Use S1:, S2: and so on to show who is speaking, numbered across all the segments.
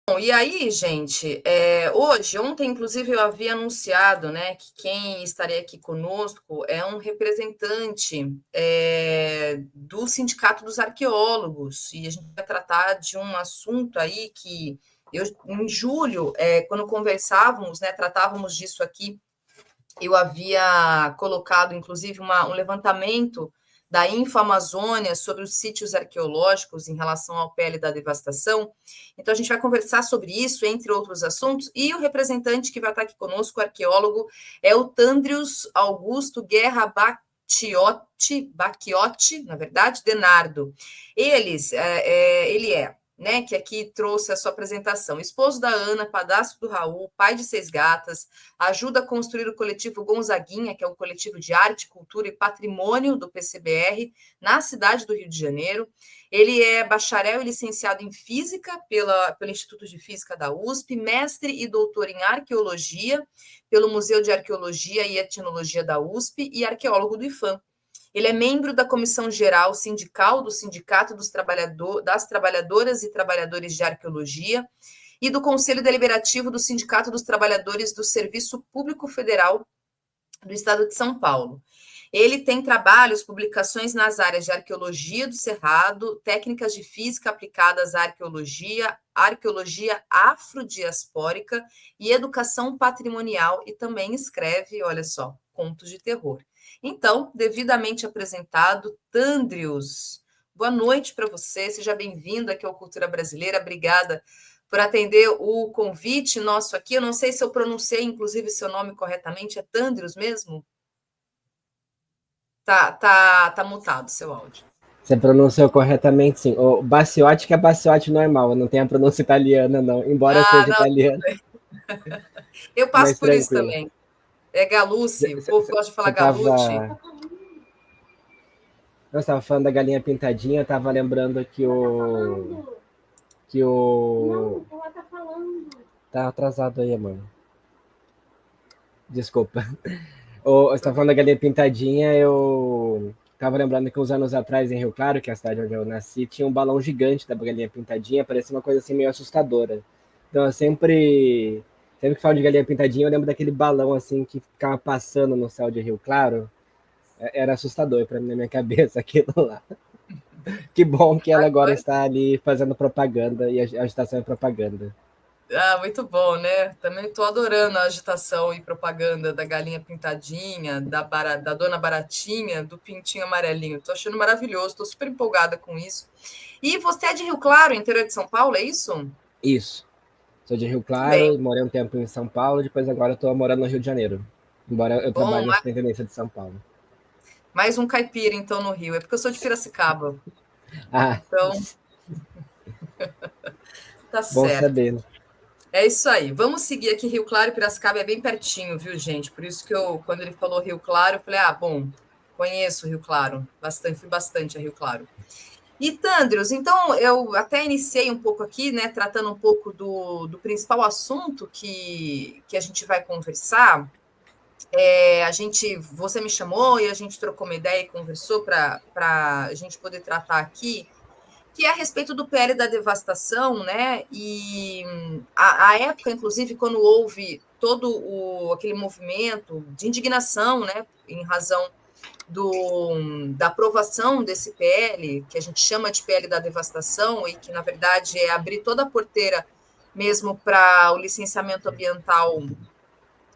S1: Bom, e aí, gente, ontem, inclusive, eu havia anunciado, né, que quem estaria aqui conosco é um representante do Sindicato dos Arqueólogos, e a gente vai tratar de um assunto aí que em julho, quando conversávamos, né, tratávamos disso aqui, eu havia colocado, inclusive, um levantamento da Infoamazônia sobre os sítios arqueológicos em relação ao PL da devastação. Então, a gente vai conversar sobre isso, entre outros assuntos, e o representante que vai estar aqui conosco, o arqueólogo, é o Tândrios Augusto Guerra Bacchiotti, na verdade, Denardo. Ele é, né, que aqui trouxe a sua apresentação. Esposo da Ana, padrasto do Raul, pai de 6 gatas, ajuda a construir o coletivo Gonzaguinha, que é um coletivo de arte, cultura e patrimônio do PCBR, na cidade do Rio de Janeiro. Ele é bacharel e licenciado em Física pelo Instituto de Física da USP, mestre e doutor em Arqueologia pelo Museu de Arqueologia e Etnologia da USP e arqueólogo do IFAM. Ele é membro da Comissão Geral Sindical do Sindicato das Trabalhadoras e Trabalhadores de Arqueologia e do Conselho Deliberativo do Sindicato dos Trabalhadores do Serviço Público Federal do Estado de São Paulo. Ele tem trabalhos, publicações nas áreas de arqueologia do Cerrado, técnicas de física aplicadas à arqueologia, arqueologia afrodiaspórica e educação patrimonial, e também escreve, olha só, contos de terror. Então, devidamente apresentado, Tândrios, boa noite para você, seja bem-vindo aqui ao Cultura Brasileira, obrigada por atender o convite nosso aqui. Eu não sei se eu pronunciei, inclusive, seu nome corretamente, é Tândrios mesmo? Tá mutado seu áudio.
S2: Você pronunciou corretamente, sim. O Baciotti, que é Baciotti normal, não tem a pronúncia italiana, não, embora seja
S1: não,
S2: italiano.
S1: eu passo
S2: Mas
S1: por isso
S2: tranquilo.
S1: também. É Galucci, o povo gosta de falar
S2: Você
S1: Galucci.
S2: tava... Não, você estava falando da galinha pintadinha, eu estava lembrando que o... Não, ela tá falando. Tá atrasado aí, mano. Desculpa. Você estava falando da galinha pintadinha, eu estava lembrando que uns anos atrás, em Rio Claro, que é a cidade onde eu nasci, tinha um balão gigante da galinha pintadinha, parecia uma coisa assim meio assustadora. Então eu sempre que falo de galinha pintadinha, eu lembro daquele balão assim que ficava passando no céu de Rio Claro. Era assustador para mim na minha cabeça aquilo lá. Que bom que ela agora está ali fazendo propaganda e a agitação é propaganda.
S1: Muito bom, né? Também estou adorando a agitação e propaganda da galinha pintadinha, da dona Baratinha, do pintinho amarelinho. Estou achando maravilhoso, estou super empolgada com isso. E você é de Rio Claro, interior de São Paulo, é isso?
S2: Isso. Sou de Rio
S1: Bem,
S2: Claro, morei um tempo em São Paulo, depois agora estou morando no Rio de Janeiro. Embora eu
S1: bom,
S2: trabalhe na Superintendência de São Paulo.
S1: mais um caipira, então, no Rio. É porque eu sou de Piracicaba.
S2: Ah,
S1: Então, tá
S2: bom
S1: certo.
S2: saber.
S1: É isso aí. Vamos seguir aqui. Rio Claro e Piracicaba é bem pertinho, viu, gente? Por isso que quando ele falou Rio Claro, eu falei, bom, conheço Rio Claro. Fui bastante a Rio Claro. E, Tândrios, então, eu até iniciei um pouco aqui, né, tratando um pouco do principal assunto que a gente vai conversar. Você me chamou e a gente trocou uma ideia e conversou para a gente poder tratar aqui, que é a respeito do PL da devastação, né? E a época, inclusive, quando houve todo aquele movimento de indignação, né, em razão da aprovação desse PL, que a gente chama de PL da devastação, e que, na verdade, é abrir toda a porteira mesmo para o licenciamento ambiental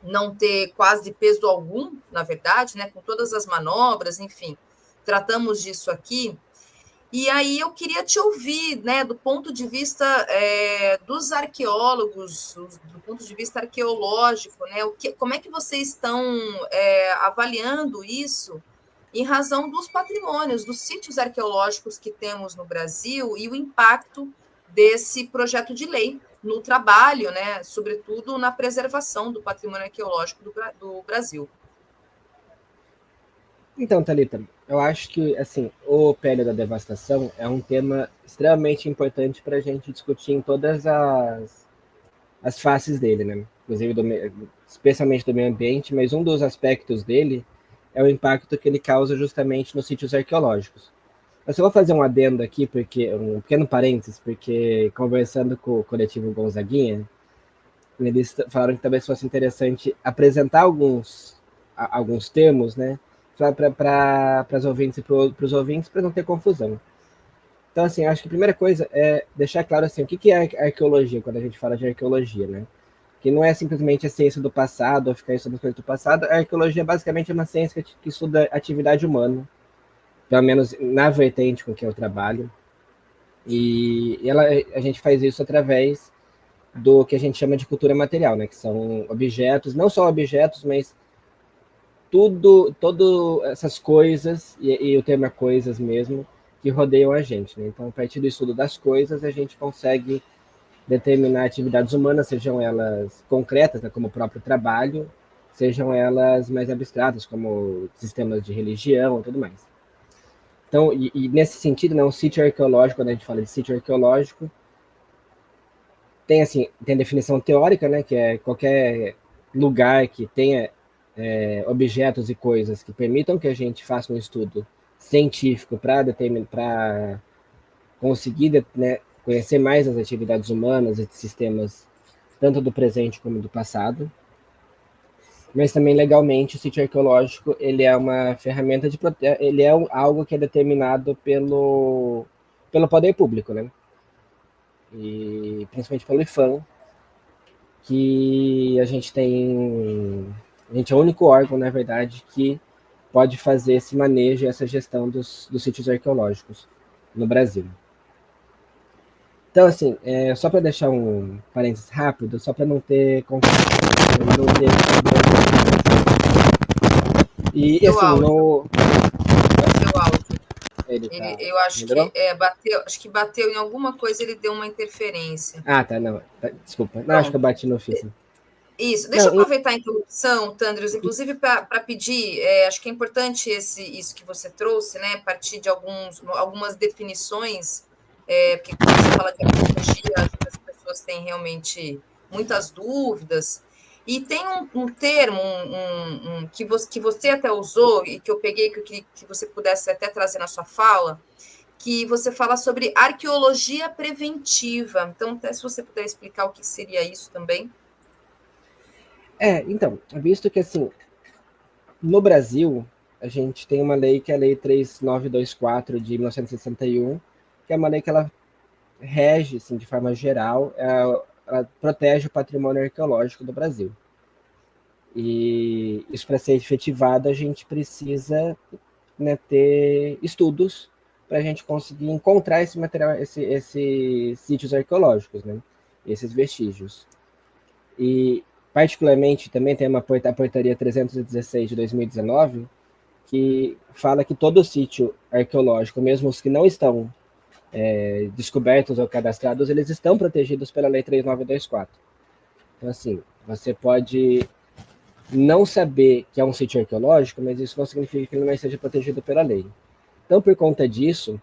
S1: não ter quase de peso algum, na verdade, né, com todas as manobras, enfim, tratamos disso aqui. E aí eu queria te ouvir, né, do ponto de vista dos arqueólogos, do ponto de vista arqueológico, né, como é que vocês estão avaliando isso em razão dos patrimônios, dos sítios arqueológicos que temos no Brasil e o impacto desse projeto de lei no trabalho, né, sobretudo na preservação do patrimônio arqueológico do Brasil.
S2: Então, Thalita, eu acho que assim, o PL da devastação é um tema extremamente importante para a gente discutir em todas as faces dele, né? Inclusive, especialmente do meio ambiente, mas um dos aspectos dele é o impacto que ele causa justamente nos sítios arqueológicos. Eu só vou fazer um adendo aqui, porque um pequeno parênteses, porque conversando com o coletivo Gonzaguinha, eles falaram que talvez fosse interessante apresentar alguns termos, né, para as ouvintes e para os ouvintes, para não ter confusão. Então, assim, acho que a primeira coisa é deixar claro assim, o que é arqueologia, quando a gente fala de arqueologia, né? Que não é simplesmente a ciência do passado, ou ficar estudando coisas do passado. A arqueologia basicamente é uma ciência que estuda a atividade humana, pelo menos na vertente com que eu trabalho. E a gente faz isso através do que a gente chama de cultura material, né? Que são objetos, não só objetos, mas todo essas coisas, e o termo é coisas mesmo, que rodeiam a gente, né? Então, a partir do estudo das coisas, a gente consegue determinar atividades humanas, sejam elas concretas, né, como o próprio trabalho, sejam elas mais abstratas, como sistemas de religião e tudo mais. Então, nesse sentido, né, um sítio arqueológico, quando a gente fala de sítio arqueológico, tem assim, tem a definição teórica, né, que é qualquer lugar que tenha objetos e coisas que permitam que a gente faça um estudo científico para conseguir, né, conhecer mais as atividades humanas e sistemas tanto do presente como do passado. Mas também legalmente o sítio arqueológico ele é uma ferramenta ele é algo que é determinado pelo poder público, né? E principalmente pelo IFAM, que a gente é o único órgão, na verdade, que pode fazer esse manejo e essa gestão dos sítios arqueológicos no Brasil. Então, assim, só para deixar um parênteses rápido, só para não ter confusão, não ter. E
S1: Seu
S2: assim,
S1: áudio,
S2: no.
S1: seu áudio.
S2: Ele tá.
S1: Eu acho
S2: Melhorou?
S1: que bateu em alguma coisa, ele deu uma interferência.
S2: Ah, tá, não. Tá, desculpa. Não, acho que eu
S1: Pronto.
S2: bati no fio. Sim.
S1: Isso. Deixa
S2: Não,
S1: eu aproveitar a interrupção, Tandros, inclusive para pedir, acho que é importante isso que você trouxe, né? A partir de algumas definições, porque quando você fala de arqueologia, às vezes as pessoas têm realmente muitas dúvidas. E tem um termo que você até usou e que eu peguei, que eu queria que você pudesse até trazer na sua fala, que você fala sobre arqueologia preventiva. Então, até se você puder explicar o que seria isso também.
S2: então, visto que assim, no Brasil, a gente tem uma lei que é a Lei 3924 de 1961, que é uma lei que ela rege, assim, de forma geral, ela protege o patrimônio arqueológico do Brasil. E isso, para ser efetivado, a gente precisa, né, ter estudos para a gente conseguir encontrar esse material, esses sítios arqueológicos, né, esses vestígios. E, particularmente, também tem a portaria 316 de 2019, que fala que todo sítio arqueológico, mesmo os que não estão descobertos ou cadastrados, eles estão protegidos pela Lei 3924. Então, assim, você pode não saber que é um sítio arqueológico, mas isso não significa que ele não seja protegido pela lei. Então, por conta disso,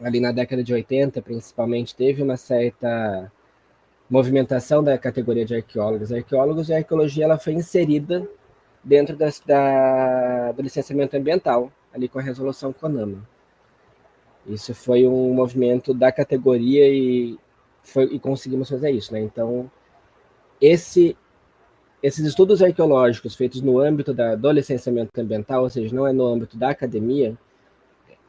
S2: ali na década de 80, principalmente, teve uma certa movimentação da categoria de arqueólogos. Arqueólogos e a arqueologia ela foi inserida dentro do licenciamento ambiental, ali com a resolução CONAMA. Isso foi um movimento da categoria e conseguimos fazer isso, né? Então, esses estudos arqueológicos feitos no âmbito do licenciamento ambiental, ou seja, não é no âmbito da academia,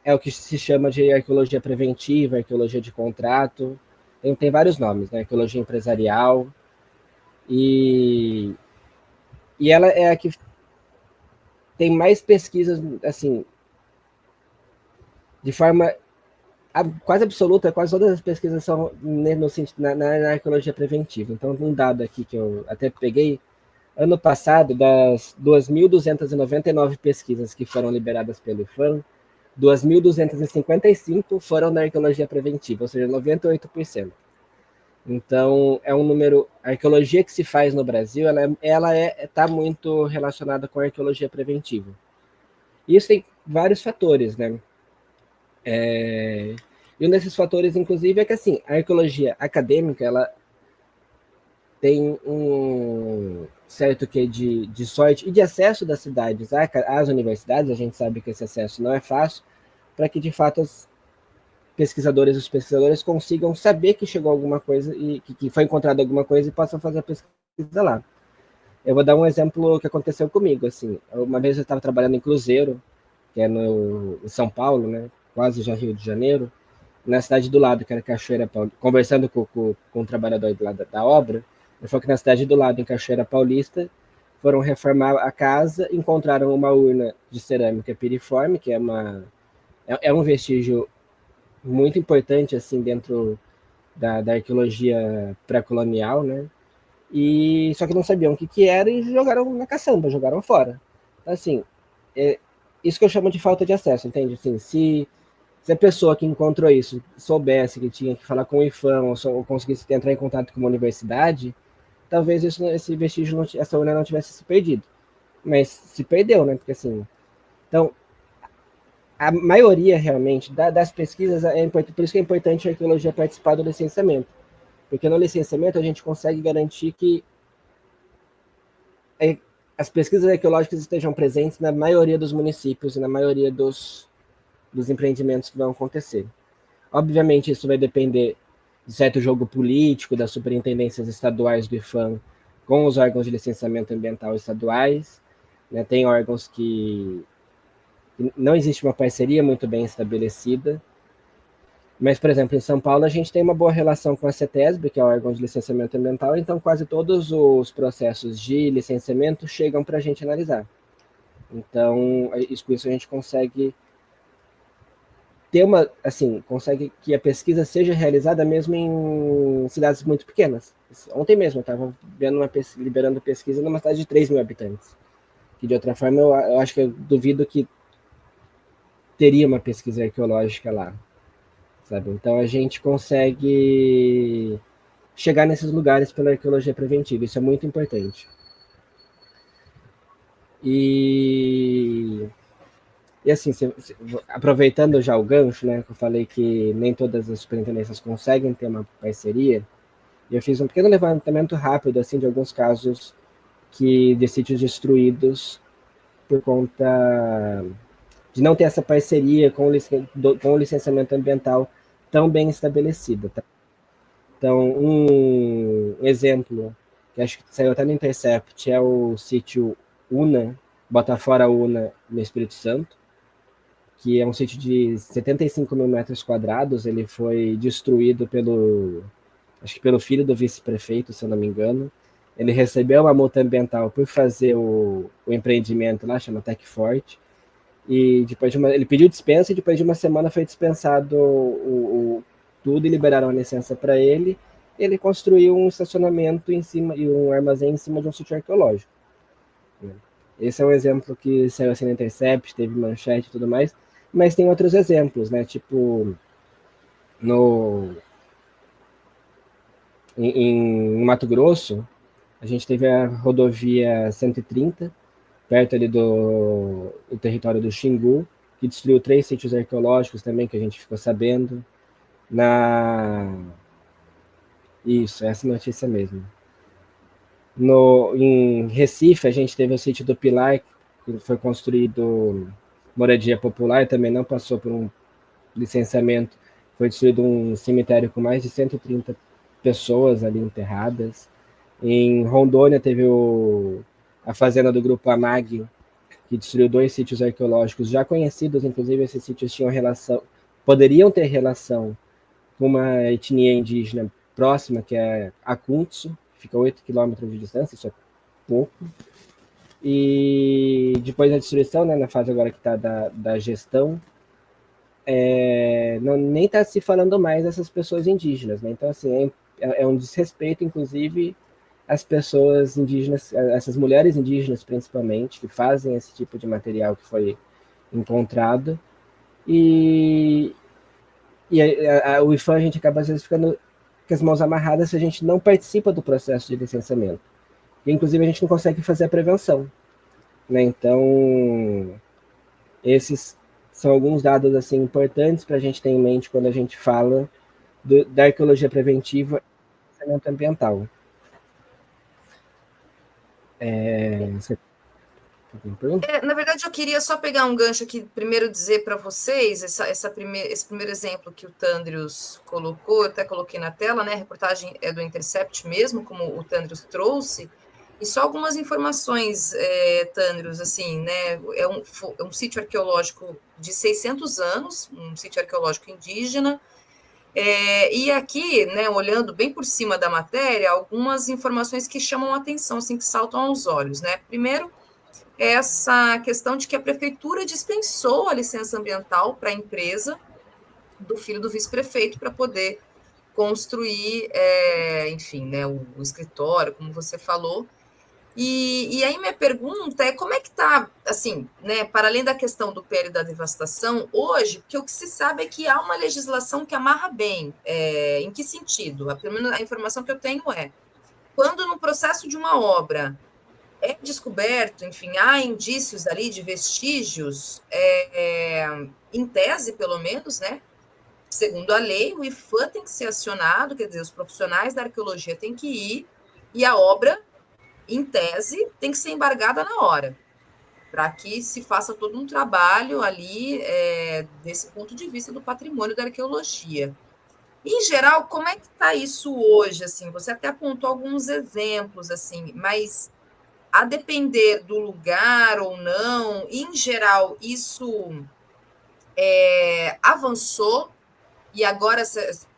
S2: é o que se chama de arqueologia preventiva, arqueologia de contrato, tem vários nomes, né? Arqueologia empresarial, e, e ela é a que tem mais pesquisas, assim, de forma quase absoluta, quase todas as pesquisas são na arqueologia preventiva. Então, um dado aqui que eu até peguei, ano passado, das 2.299 pesquisas que foram liberadas pelo IFAM, 2.255 foram na arqueologia preventiva, ou seja, 98%. Então, é um número. A arqueologia que se faz no Brasil, ela está muito relacionada com a arqueologia preventiva. E isso tem vários fatores, né? E um desses fatores, inclusive, é que assim, a arqueologia acadêmica ela tem um certo que de sorte e de acesso das cidades às universidades. A gente sabe que esse acesso não é fácil, para que, de fato, os pesquisadores consigam saber que chegou alguma coisa e que foi encontrada alguma coisa e possam fazer a pesquisa lá. Eu vou dar um exemplo que aconteceu comigo. Assim, uma vez eu estava trabalhando em Cruzeiro, que é em São Paulo, né, quase já Rio de Janeiro, na cidade do lado, que era Cachoeira Paulista, conversando com um trabalhador do lado da obra, ele falou que na cidade do lado, em Cachoeira Paulista, foram reformar a casa, encontraram uma urna de cerâmica piriforme, que é um vestígio muito importante assim dentro da arqueologia pré-colonial, né? E só que não sabiam o que era e jogaram na caçamba, jogaram fora. Assim, é, isso que eu chamo de falta de acesso, entende? Assim, se a pessoa que encontrou isso soubesse que tinha que falar com o IFAM ou conseguisse entrar em contato com uma universidade, talvez esse vestígio, essa urna não tivesse se perdido. Mas se perdeu, né? Porque assim, então, a maioria realmente das pesquisas é importante, por isso que é importante a arqueologia participar do licenciamento. Porque no licenciamento a gente consegue garantir que as pesquisas arqueológicas estejam presentes na maioria dos municípios e na maioria dos empreendimentos que vão acontecer. Obviamente, isso vai depender de certo jogo político, das superintendências estaduais do IFAM com os órgãos de licenciamento ambiental estaduais. Né? Tem órgãos que não existe uma parceria muito bem estabelecida. Mas, por exemplo, em São Paulo, a gente tem uma boa relação com a CETESB, que é o órgão de licenciamento ambiental, então quase todos os processos de licenciamento chegam para a gente analisar. Então, com isso a gente consegue ter consegue que a pesquisa seja realizada mesmo em cidades muito pequenas. Ontem mesmo eu estava liberando pesquisa numa cidade de 3 mil habitantes, que de outra forma eu acho que eu duvido que teria uma pesquisa arqueológica lá, sabe? Então a gente consegue chegar nesses lugares pela arqueologia preventiva, isso é muito importante. E assim, aproveitando já o gancho, né, que eu falei que nem todas as superintendências conseguem ter uma parceria, eu fiz um pequeno levantamento rápido assim de alguns casos de sítios destruídos por conta de não ter essa parceria com o licenciamento ambiental tão bem estabelecida. Tá? Então, um exemplo, que acho que saiu até no Intercept, é o sítio Una, Botafora Una, no Espírito Santo, que é um sítio de 75 mil metros quadrados. Ele foi destruído acho que pelo filho do vice-prefeito, se eu não me engano. Ele recebeu uma multa ambiental por fazer o empreendimento lá, chama Techfort, e ele pediu dispensa e depois de uma semana foi dispensado tudo e liberaram a licença para ele. Ele construiu um estacionamento em cima e um armazém em cima de um sítio arqueológico. Esse é um exemplo que saiu assim na Intercept, teve manchete e tudo mais, mas tem outros exemplos, né? Tipo, em Mato Grosso, a gente teve a rodovia 130, perto ali do território do Xingu, que destruiu 3 sítios arqueológicos também, que a gente ficou sabendo. Isso, essa notícia mesmo. Em Recife, a gente teve o sítio do Pilar, que foi construído moradia popular, também não passou por um licenciamento. Foi destruído um cemitério com mais de 130 pessoas ali enterradas. Em Rondônia, teve a fazenda do Grupo Amag, que destruiu 2 sítios arqueológicos já conhecidos. Inclusive, esses sítios poderiam ter relação com uma etnia indígena próxima, que é Akuntsu, que fica a 8 quilômetros de distância, isso é pouco. E depois da destruição, né, na fase agora que está da gestão, nem está se falando mais dessas pessoas indígenas, né? Então, assim, é um desrespeito, inclusive, às pessoas indígenas, essas mulheres indígenas, principalmente, que fazem esse tipo de material que foi encontrado. E o IFAM, a gente acaba, às vezes, ficando com as mãos amarradas se a gente não participa do processo de licenciamento. E, inclusive, a gente não consegue fazer a prevenção. Né? Então, esses são alguns dados assim importantes para a gente ter em mente quando a gente fala da arqueologia preventiva e licenciamento ambiental.
S1: Na verdade, eu queria só pegar um gancho aqui, primeiro dizer para vocês, esse primeiro exemplo que o Tandrius colocou, eu até coloquei na tela, né? A reportagem é do Intercept mesmo, como o Tandrius trouxe, e só algumas informações, Tandrius, assim, né? É um sítio arqueológico de 600 anos, um sítio arqueológico indígena, e aqui, né, olhando bem por cima da matéria, algumas informações que chamam a atenção, assim, que saltam aos olhos, né? Primeiro, essa questão de que a prefeitura dispensou a licença ambiental para a empresa do filho do vice-prefeito para poder construir, enfim, né, o escritório, como você falou. E aí minha pergunta é como é que está, assim, né, para além da questão do PL da devastação, hoje, porque o que se sabe é que há uma legislação que amarra bem. Em que sentido? Pelo menos a informação que eu tenho é, quando no processo de uma obra é descoberto, enfim, há indícios ali de vestígios, em tese, pelo menos, né? Segundo a lei, o IFAM tem que ser acionado, quer dizer, os profissionais da arqueologia têm que ir, e a obra, em tese, tem que ser embargada na hora, para que se faça todo um trabalho ali, desse ponto de vista do patrimônio da arqueologia. Em geral, como é que está isso hoje? Assim, você até apontou alguns exemplos, assim, mas a depender do lugar ou não, em geral, isso avançou, e agora,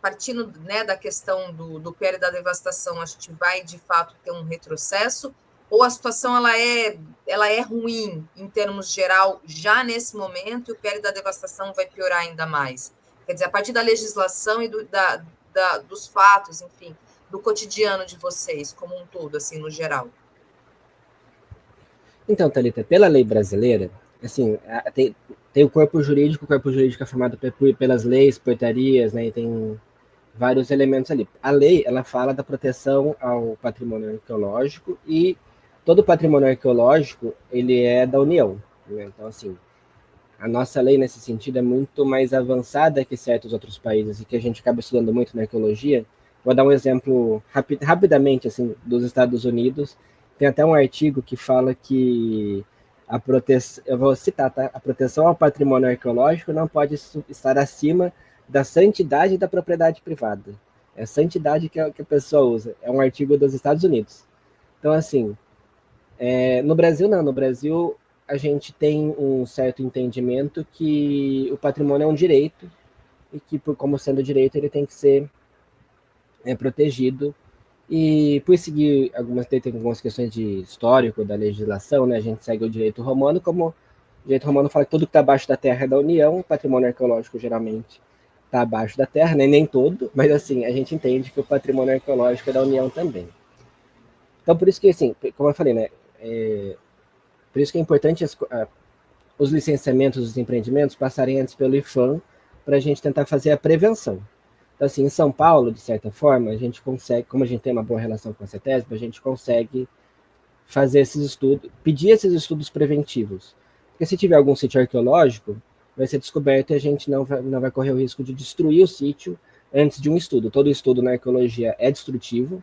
S1: partindo, né, da questão do PL da devastação, a gente vai, de fato, ter um retrocesso, ou a situação ela é ruim, em termos geral, já nesse momento, e o PL da devastação vai piorar ainda mais? Quer dizer, a partir da legislação e dos fatos, enfim, do cotidiano de vocês, como um todo, assim, no geral.
S2: Então, Thalita, pela lei brasileira, assim, tem o corpo jurídico é formado pelas leis, portarias, né, e tem vários elementos ali. A lei, ela fala da proteção ao patrimônio arqueológico e todo patrimônio arqueológico, ele é da União, né? Então, assim, a nossa lei, nesse sentido, é muito mais avançada que certos outros países e que a gente acaba estudando muito na arqueologia. Vou dar um exemplo rapidamente, assim, dos Estados Unidos. Tem até um artigo que fala que a proteção, eu vou citar, tá? A proteção ao patrimônio arqueológico não pode estar acima da santidade da propriedade privada. É a santidade que a pessoa usa. É um artigo dos Estados Unidos. Então, assim, no Brasil, não. No Brasil, a gente tem um certo entendimento que o patrimônio é um direito e que, como sendo direito, ele tem que ser protegido. E por seguir tem algumas questões de histórico da legislação, né? A gente segue o direito romano, como o direito romano fala que tudo que está abaixo da terra é da União, o patrimônio arqueológico geralmente está abaixo da terra, né? Nem todo, mas assim, a gente entende que o patrimônio arqueológico é da União também. Então, por isso que, assim, como eu falei, né? Por isso que é importante os licenciamentos dos empreendimentos passarem antes pelo IFAM para a gente tentar fazer a prevenção. Então, assim, em São Paulo, de certa forma, a gente consegue, como a gente tem uma boa relação com a CETESB, a gente consegue fazer esses estudos, pedir esses estudos preventivos. Porque se tiver algum sítio arqueológico, vai ser descoberto e a gente não vai correr o risco de destruir o sítio antes de um estudo. Todo estudo na arqueologia é destrutivo,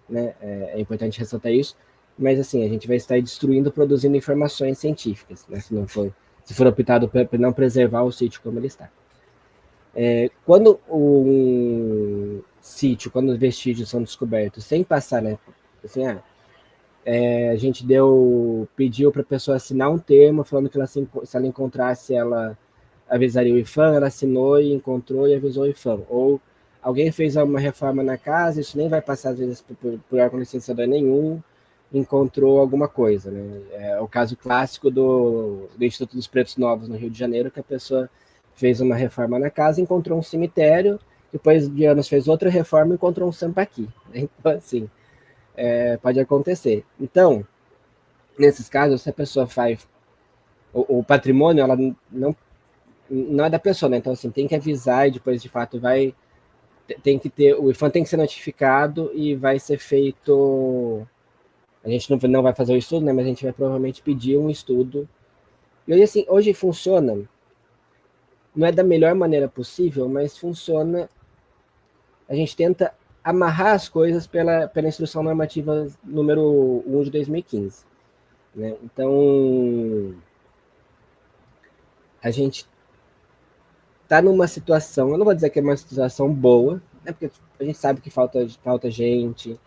S2: né? É importante ressaltar isso, mas assim, a gente vai estar destruindo, produzindo informações científicas, né? Se for optado por não preservar o sítio como ele está. Quando um sítio, quando os vestígios são descobertos, sem passar, né? Assim, a gente pediu para a pessoa assinar um termo falando que se ela encontrasse, ela avisaria o IFAM, ela assinou e encontrou e avisou o IFAM. Ou alguém fez uma reforma na casa, isso nem vai passar, às vezes, por órgão licenciador nenhum, encontrou alguma coisa, né? É o caso clássico do Instituto dos Pretos Novos, no Rio de Janeiro, que a pessoa fez uma reforma na casa, encontrou um cemitério, depois de anos fez outra reforma e encontrou um sampaqui. Então, assim, pode acontecer. Então, nesses casos, se a pessoa faz o patrimônio, ela não é da pessoa, né? Então, assim, tem que avisar e depois, de fato, tem que ter, o IFAM tem que ser notificado e vai ser feito, a gente não vai fazer o estudo, né? Mas a gente vai provavelmente pedir um estudo. E hoje, assim, hoje funciona, não é da melhor maneira possível, mas funciona, a gente tenta amarrar as coisas pela instrução normativa número 1 de 2015. né? Então, a gente está numa situação, eu não vou dizer que é uma situação boa, né? Porque a gente sabe que falta gente,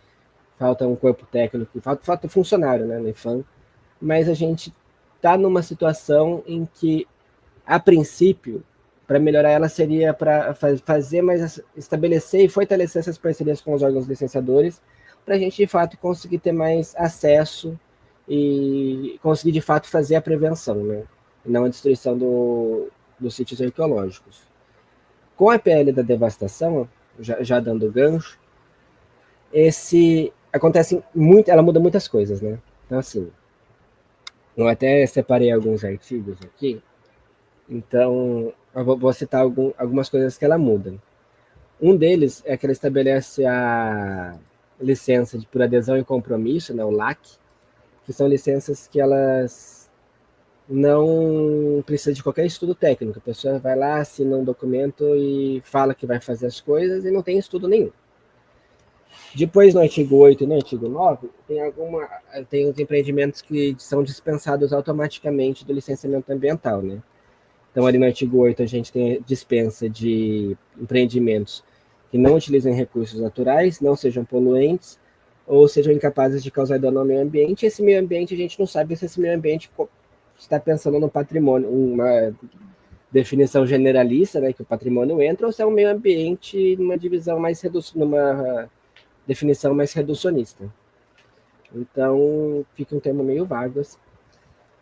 S2: falta um corpo técnico, falta funcionário, né, no IFAM, mas a gente está numa situação em que, a princípio, para melhorar ela seria para fazer mais, estabelecer e fortalecer essas parcerias com os órgãos licenciadores, para a gente, de fato, conseguir ter mais acesso e conseguir, de fato, fazer a prevenção, né? E não a destruição dos sítios arqueológicos. Com a PL da devastação, já dando gancho, acontece muito, ela muda muitas coisas, né? Então, assim, eu até separei alguns artigos aqui, então eu vou citar algumas coisas que ela muda. Um deles é que ela estabelece a licença por adesão e compromisso, né, o LAC, que são licenças que elas não precisam de qualquer estudo técnico. A pessoa vai lá, assina um documento e fala que vai fazer as coisas e não tem estudo nenhum. Depois, no artigo 8 e no artigo 9, tem os empreendimentos que são dispensados automaticamente do licenciamento ambiental, né? Então, ali no artigo 8, a gente tem a dispensa de empreendimentos que não utilizem recursos naturais, não sejam poluentes ou sejam incapazes de causar dano ao meio ambiente. Esse meio ambiente, a gente não sabe se esse meio ambiente está pensando no patrimônio, uma definição generalista, né, que o patrimônio entra, ou se é um meio ambiente numa divisão mais numa definição mais reducionista. Então, fica um termo meio vago. Assim.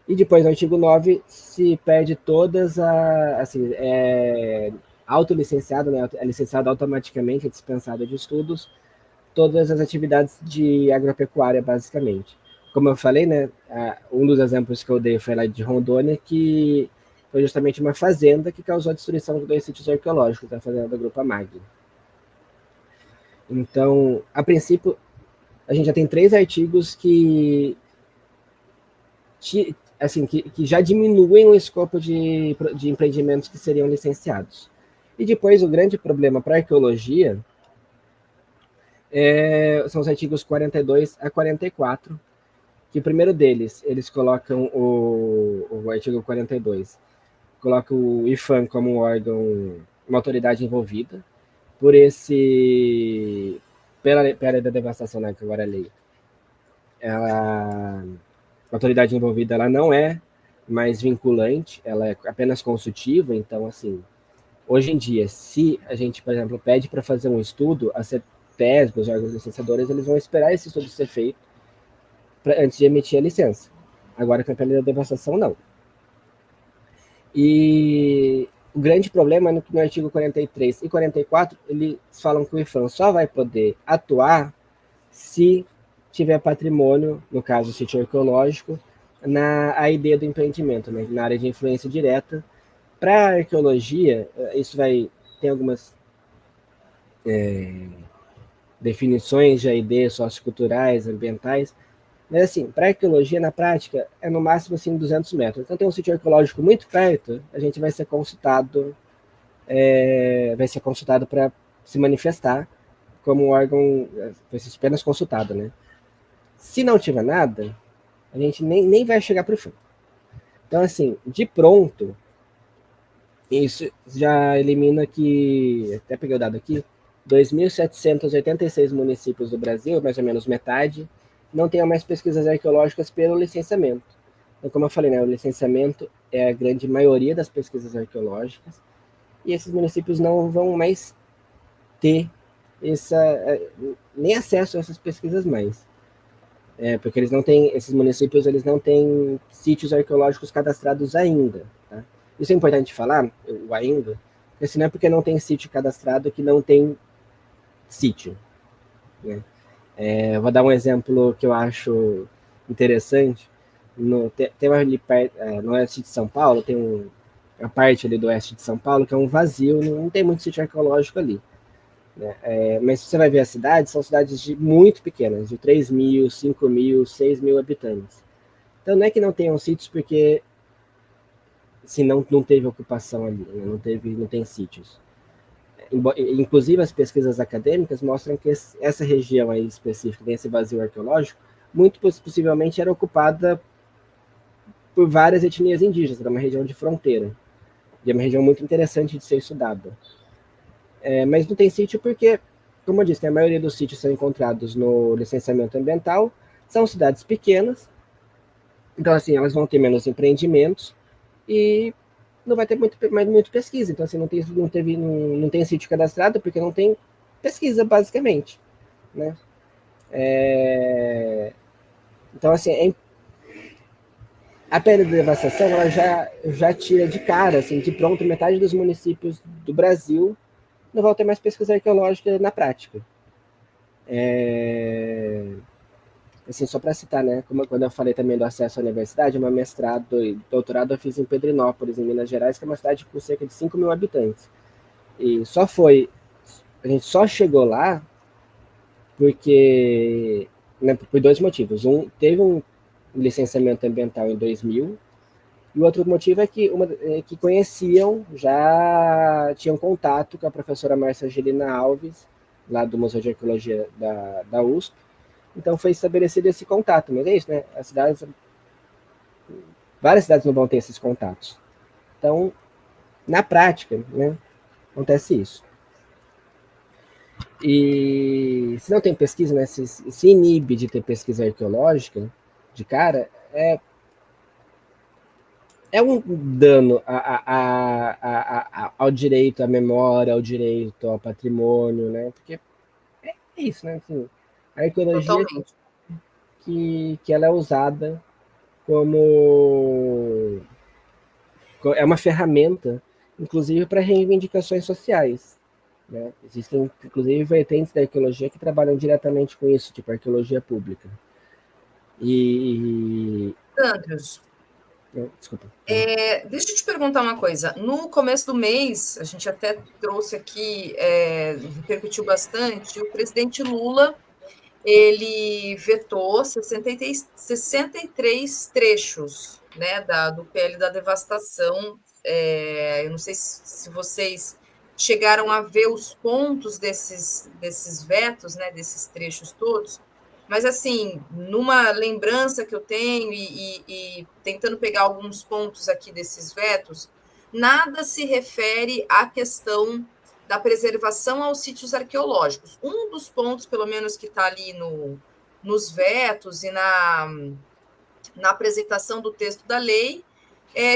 S2: E depois, no artigo 9, se perde todas assim, autolicenciado, né, é licenciado automaticamente, é dispensado de estudos, todas as atividades de agropecuária, basicamente. Como eu falei, né, um dos exemplos que eu dei foi lá de Rondônia, que foi justamente uma fazenda que causou a destruição de 2 sítios arqueológicos, a fazenda do Grupo Amag. Então, a princípio, a gente já tem 3 artigos que assim, que já diminuem o escopo de empreendimentos que seriam licenciados. E depois, o grande problema para a arqueologia são os artigos 42 a 44, que o primeiro deles, eles colocam o artigo 42, coloca o IFAM como um órgão, uma autoridade envolvida, pela lei da devastação, né, que agora é lei, a autoridade envolvida ela não é mais vinculante, ela é apenas consultiva, então, assim, hoje em dia, se a gente, por exemplo, pede para fazer um estudo, a CETESB, os órgãos licenciadores, eles vão esperar esse estudo ser feito antes de emitir a licença. Agora, com a pele da devastação, não. E o grande problema é que no artigo 43 e 44, eles falam que o IFAM só vai poder atuar se tiver patrimônio, no caso o sítio arqueológico, na AID do empreendimento, né, na área de influência direta. Para a arqueologia, isso tem algumas definições de AID socioculturais, ambientais, mas assim, para a arqueologia, na prática, é no máximo assim, 200 metros. Então tem um sítio arqueológico muito perto, a gente vai ser consultado para se manifestar como um órgão, vai ser apenas consultado, né? Se não tiver nada, a gente nem vai chegar para o fim. Então, assim, de pronto, isso já elimina que, até peguei o dado aqui, 2.786 municípios do Brasil, mais ou menos metade, não tenham mais pesquisas arqueológicas pelo licenciamento. Então, como eu falei, né, o licenciamento é a grande maioria das pesquisas arqueológicas, e esses municípios não vão mais ter nem acesso a essas pesquisas mais. Porque esses municípios eles não têm sítios arqueológicos cadastrados ainda. Tá? Isso é importante falar, o ainda, porque senão é porque não tem sítio cadastrado que não tem sítio. Né? Vou dar um exemplo que eu acho interessante. Tem ali no oeste de São Paulo, tem a parte ali do oeste de São Paulo que é um vazio, não tem muito sítio arqueológico ali. Né? Mas se você vai ver as cidades, são cidades muito pequenas, de 3 mil, 5 mil, 6 mil habitantes. Então não é que não tenham sítios porque se não teve ocupação ali, né? não tem sítios. Inclusive as pesquisas acadêmicas mostram que essa região aí específica, desse vazio arqueológico, muito possivelmente era ocupada por várias etnias indígenas, era uma região de fronteira, e é uma região muito interessante de ser estudada. Mas não tem sítio porque, como eu disse, a maioria dos sítios são encontrados no licenciamento ambiental, são cidades pequenas, então assim, elas vão ter menos empreendimentos e não vai ter muito pesquisa, então assim, não tem sítio cadastrado porque não tem pesquisa, basicamente, né? Então assim, a perda de devastação ela já tira de cara, assim, de pronto, metade dos municípios do Brasil não vão ter mais pesquisa arqueológica na prática. Assim, só para citar, né, como quando eu falei também do acesso à universidade, meu mestrado e doutorado eu fiz em Pedrinópolis, em Minas Gerais, que é uma cidade com cerca de 5 mil habitantes. E a gente só chegou lá porque, né, por dois motivos. Teve um licenciamento ambiental em 2000, e o outro motivo é que conheciam, já tinham contato com a professora Márcia Angelina Alves, lá do Museu de Arqueologia da USP. Então foi estabelecido esse contato, mas é isso, né? Várias cidades não vão ter esses contatos. Então, na prática, né, acontece isso. E se não tem pesquisa, né, se inibe de ter pesquisa arqueológica, de cara, é um dano ao direito à memória, ao direito ao patrimônio, né? Porque é isso, né? Assim, a arqueologia
S1: Totalmente.
S2: que ela é usada como é uma ferramenta, inclusive para reivindicações sociais. Né? Existem, inclusive, vertentes da arqueologia que trabalham diretamente com isso, tipo arqueologia pública. E.
S1: Andros,
S2: Desculpa.
S1: deixa eu te perguntar uma coisa. No começo do mês, a gente até trouxe aqui, repercutiu bastante, o presidente Lula ele vetou 63 trechos, né, do PL da devastação. Eu não sei se vocês chegaram a ver os pontos desses vetos, né, desses trechos todos, mas assim, numa lembrança que eu tenho e tentando pegar alguns pontos aqui desses vetos, nada se refere à questão da preservação aos sítios arqueológicos. Um dos pontos, pelo menos, que está ali nos vetos e na apresentação do texto da lei,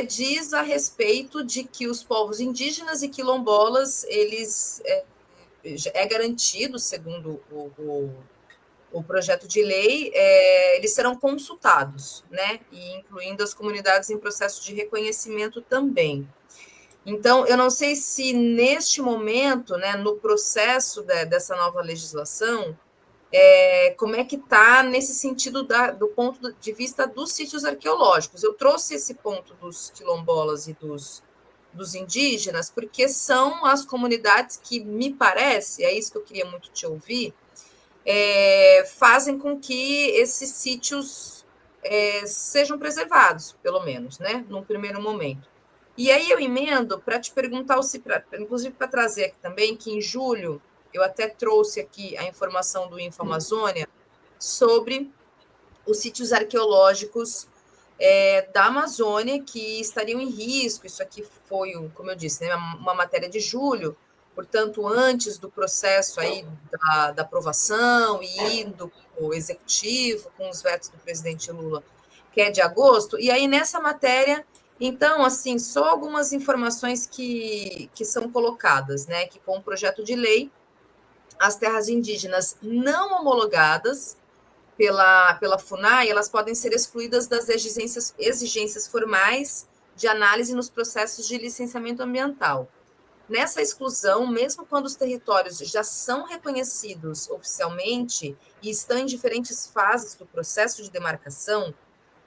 S1: diz a respeito de que os povos indígenas e quilombolas, eles é garantido, segundo o projeto de lei, eles serão consultados, né? E incluindo as comunidades em processo de reconhecimento também. Então, eu não sei se neste momento, né, no processo dessa nova legislação, como é que está nesse sentido do ponto de vista dos sítios arqueológicos. Eu trouxe esse ponto dos quilombolas e dos indígenas, porque são as comunidades que, me parece, é isso que eu queria muito te ouvir, fazem com que esses sítios sejam preservados, pelo menos, né, num primeiro momento. E aí eu emendo para te perguntar, inclusive para trazer aqui também, que em julho eu até trouxe aqui a informação do InfoAmazônia sobre os sítios arqueológicos da Amazônia que estariam em risco. Isso aqui foi, como eu disse, né, uma matéria de julho, portanto, antes do processo aí da aprovação e indo para o executivo, com os vetos do presidente Lula, que é de agosto. E aí, nessa matéria, então, assim, só algumas informações que são colocadas, né? Que com o projeto de lei, as terras indígenas não homologadas pela FUNAI, elas podem ser excluídas das exigências formais de análise nos processos de licenciamento ambiental. Nessa exclusão, mesmo quando os territórios já são reconhecidos oficialmente e estão em diferentes fases do processo de demarcação,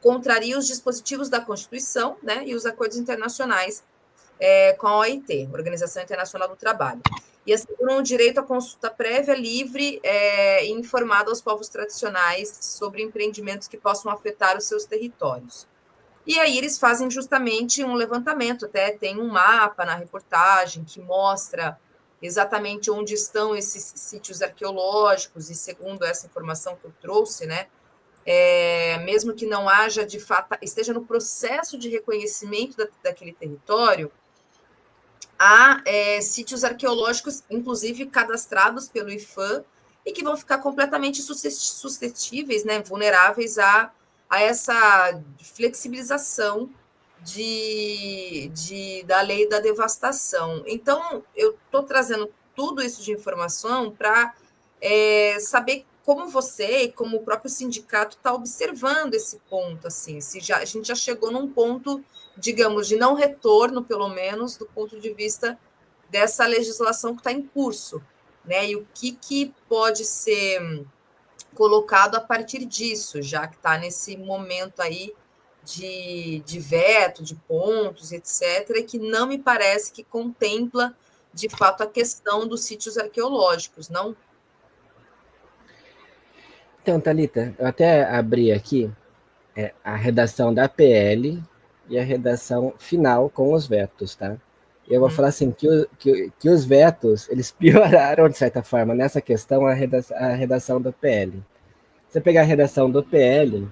S1: contraria os dispositivos da Constituição, né, e os acordos internacionais com a OIT, Organização Internacional do Trabalho, e asseguram o direito à consulta prévia, livre e informada aos povos tradicionais sobre empreendimentos que possam afetar os seus territórios. E aí eles fazem justamente um levantamento, até tem um mapa na reportagem que mostra exatamente onde estão esses sítios arqueológicos, e segundo essa informação que eu trouxe, né, mesmo que não haja, de fato, esteja no processo de reconhecimento daquele território, há sítios arqueológicos, inclusive cadastrados pelo IPHAN, e que vão ficar completamente suscetíveis, né, vulneráveis a essa flexibilização da lei da devastação. Então, eu estou trazendo tudo isso de informação para saber como você e como o próprio sindicato está observando esse ponto, assim, se a gente já chegou num ponto, digamos, de não retorno, pelo menos, do ponto de vista dessa legislação que está em curso, né? E o que pode ser colocado a partir disso, já que está nesse momento aí de veto, de pontos, etc., e que não me parece que contempla, de fato, a questão dos sítios arqueológicos, não?
S2: Então, Thalita, eu até abri aqui a redação da PL e a redação final com os vetos, tá? Eu vou falar assim, que os vetos, eles pioraram, de certa forma, nessa questão, a redação do PL. Se você pegar a redação do PL,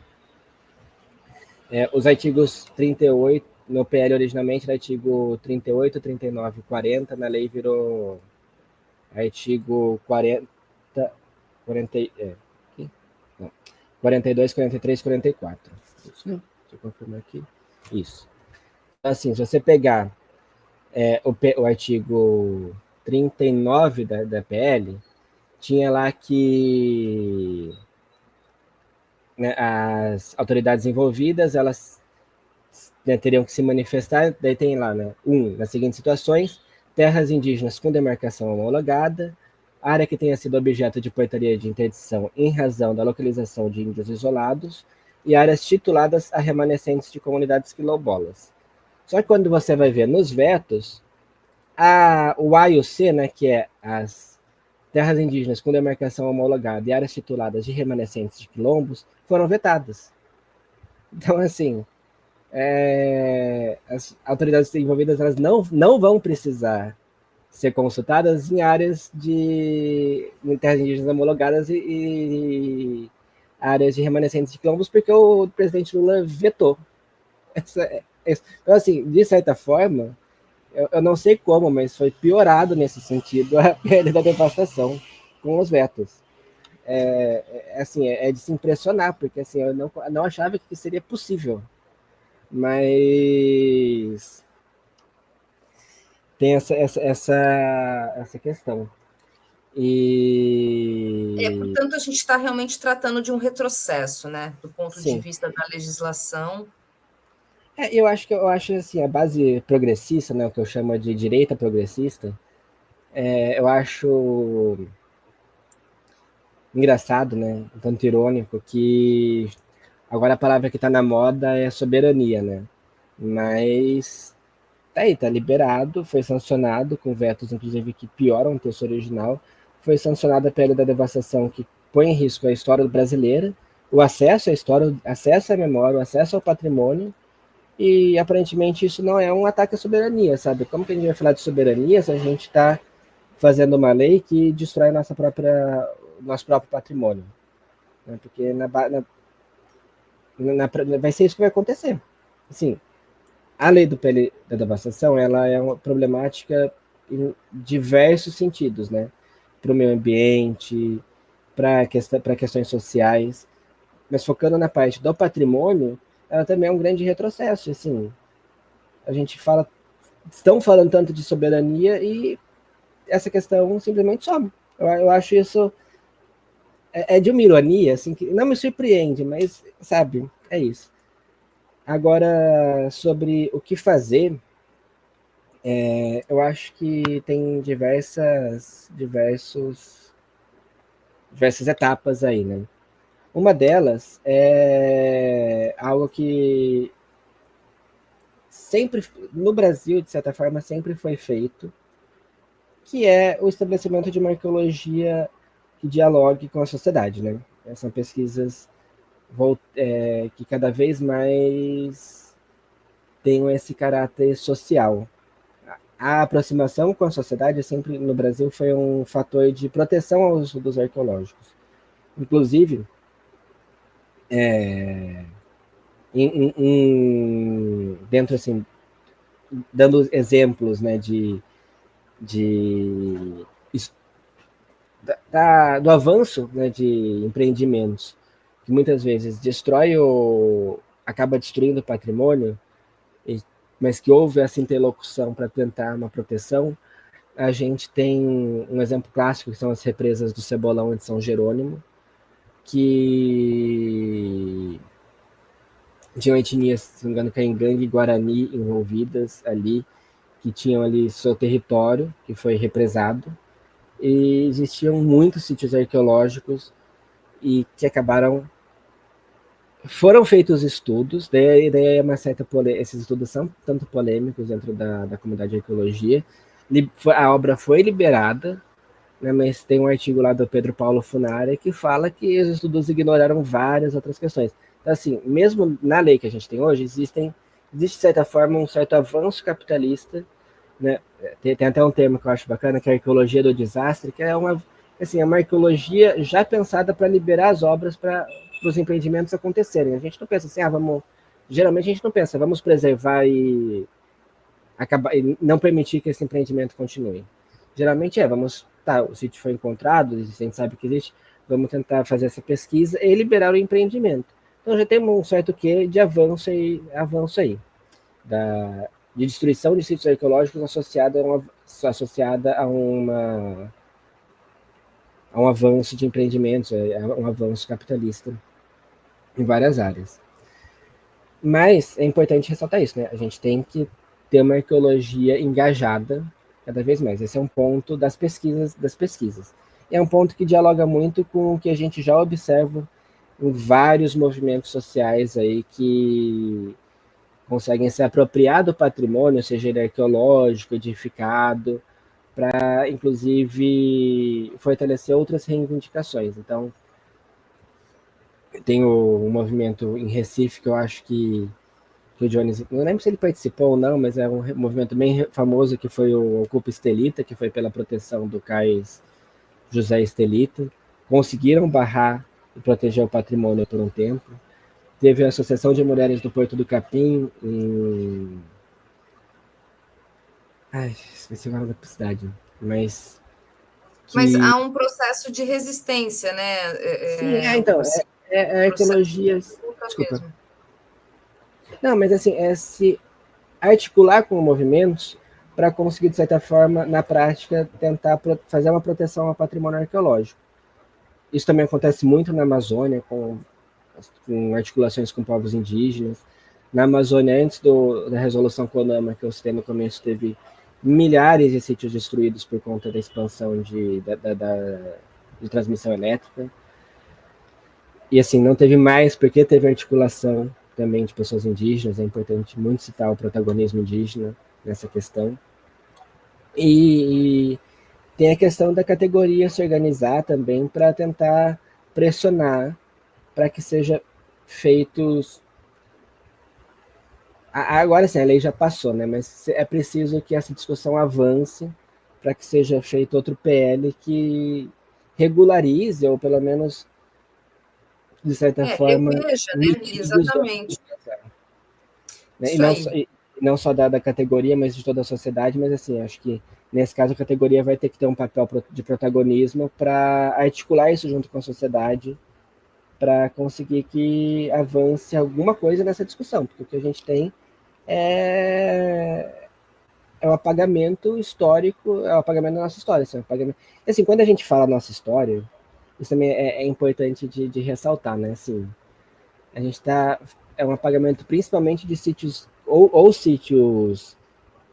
S2: os artigos 38, no PL originalmente era artigo 38, 39 e 40, na lei virou artigo 40, 40, não, 42, 43, 44. Isso, deixa eu confirmar aqui. Isso. Assim, se você pegar o artigo 39 da PL, tinha lá que, né, as autoridades envolvidas, elas, né, teriam que se manifestar, daí tem lá, né, nas seguintes situações: terras indígenas com demarcação homologada, área que tenha sido objeto de portaria de interdição em razão da localização de índios isolados, e áreas tituladas a remanescentes de comunidades quilombolas. Só que quando você vai ver nos vetos, o A e o C, né, que é as terras indígenas com demarcação homologada e áreas tituladas de remanescentes de quilombos, foram vetadas. Então, assim, as autoridades envolvidas, elas não vão precisar ser consultadas em áreas em terras indígenas homologadas e áreas de remanescentes de quilombos, porque o presidente Lula vetou. Então, assim, de certa forma, eu não sei como, mas foi piorado nesse sentido a perda da devastação com os vetos. Assim, de se impressionar, porque assim, eu não achava que seria possível. Mas tem essa questão.
S1: Portanto, a gente está realmente tratando de um retrocesso, né? Do ponto de
S2: Sim.
S1: vista da legislação.
S2: Eu acho assim, a base progressista, né, o que eu chamo de direita progressista, eu acho engraçado, né, tanto irônico, que agora a palavra que está na moda é soberania, né? Mas tá liberado, foi sancionado, com vetos, inclusive, que pioram o texto original. Foi sancionada a pele da devastação, que põe em risco a história brasileira, o acesso à história, o acesso à memória, o acesso ao patrimônio, e aparentemente isso não é um ataque à soberania, sabe? Como que a gente vai falar de soberania se a gente está fazendo uma lei que destrói nosso próprio patrimônio? Né? Porque vai ser isso que vai acontecer. Assim, a lei do PL da devastação, ela é uma problemática em diversos sentidos, né? Para o meio ambiente, para questões sociais, mas focando na parte do patrimônio, ela também é um grande retrocesso. Assim, a gente estão falando tanto de soberania e essa questão simplesmente some. Eu acho isso de uma ironia, assim, que não me surpreende, mas sabe, é isso. Agora, sobre o que fazer, eu acho que tem diversas etapas aí, né? Uma delas é algo que sempre, no Brasil, de certa forma, sempre foi feito, que é o estabelecimento de uma arqueologia que dialogue com a sociedade, né? São pesquisas que cada vez mais tenham esse caráter social. A aproximação com a sociedade sempre no Brasil foi um fator de proteção aos estudos arqueológicos. Inclusive, dentro, assim, dando exemplos, né, de do avanço, né, de empreendimentos, que muitas vezes acaba destruindo o patrimônio, mas que houve essa interlocução para tentar uma proteção. A gente tem um exemplo clássico, que são as represas do Cebolão de São Jerônimo, que tinham etnias, se não me engano, Caingangue e Guarani envolvidas ali, que tinham ali seu território, que foi represado, e existiam muitos sítios arqueológicos e que foram feitos estudos, daí é uma certa esses estudos são tanto polêmicos dentro da comunidade de arqueologia. A obra foi liberada, né, mas tem um artigo lá do Pedro Paulo Funari que fala que os estudos ignoraram várias outras questões. Então, assim, mesmo na lei que a gente tem hoje, existe, de certa forma, um certo avanço capitalista, né? Tem até um termo que eu acho bacana, que é a arqueologia do desastre, que é uma arqueologia já pensada para liberar as obras para os empreendimentos acontecerem. A gente não pensa assim, geralmente a gente não pensa, vamos preservar e não permitir que esse empreendimento continue. Geralmente o sítio foi encontrado, a gente sabe que existe, vamos tentar fazer essa pesquisa e liberar o empreendimento. Então já tem um certo quê de avanço aí, de destruição de sítios arqueológicos associada a um avanço de empreendimentos, a um avanço capitalista em várias áreas. Mas é importante ressaltar isso, né? A gente tem que ter uma arqueologia engajada cada vez mais. Esse é um ponto das pesquisas. E é um ponto que dialoga muito com o que a gente já observa em vários movimentos sociais aí que conseguem se apropriar do patrimônio, seja ele arqueológico, edificado, para, inclusive, fortalecer outras reivindicações. Então, tem um movimento em Recife que eu acho que o Jones, não lembro se ele participou ou não, mas é um movimento bem famoso que foi o Ocupa Estelita, que foi pela proteção do cais José Estelita. Conseguiram barrar e proteger o patrimônio por um tempo. Teve a Associação de Mulheres do Porto do Capim, esqueci o nome da cidade, mas
S1: Mas
S2: que...
S1: há um processo de resistência,
S2: Sim,
S1: né?
S2: então,
S1: Um processo
S2: arqueologia...
S1: de luta
S2: Desculpa.
S1: mesmo.
S2: Não, mas assim, é se articular com movimentos para conseguir, de certa forma, na prática, tentar fazer uma proteção ao patrimônio arqueológico. Isso também acontece muito na Amazônia, com articulações com povos indígenas. Na Amazônia, antes da Resolução CONAMA, que eu citei no começo, teve milhares de sítios destruídos por conta da expansão de transmissão elétrica. E assim, não teve mais, porque teve articulação também de pessoas indígenas, é importante muito citar o protagonismo indígena nessa questão. E tem a questão da categoria se organizar também para tentar pressionar para que seja feitos. Agora sim, a lei já passou, né? Mas é preciso que essa discussão avance para que seja feito outro PL que regularize, ou pelo menos, de certa forma,
S1: Reveja, né?
S2: mitigue os danos,
S1: Exatamente.
S2: né?
S1: Isso aí.
S2: E não só da categoria, mas de toda a sociedade. Mas assim, acho que nesse caso a categoria vai ter que ter um papel de protagonismo para articular isso junto com a sociedade, para conseguir que avance alguma coisa nessa discussão, porque o que a gente tem é um apagamento histórico, é um apagamento da nossa história. Assim, assim, quando a gente fala nossa história, isso também é importante de ressaltar, né? Assim, a gente está... É um apagamento principalmente de sítios, ou sítios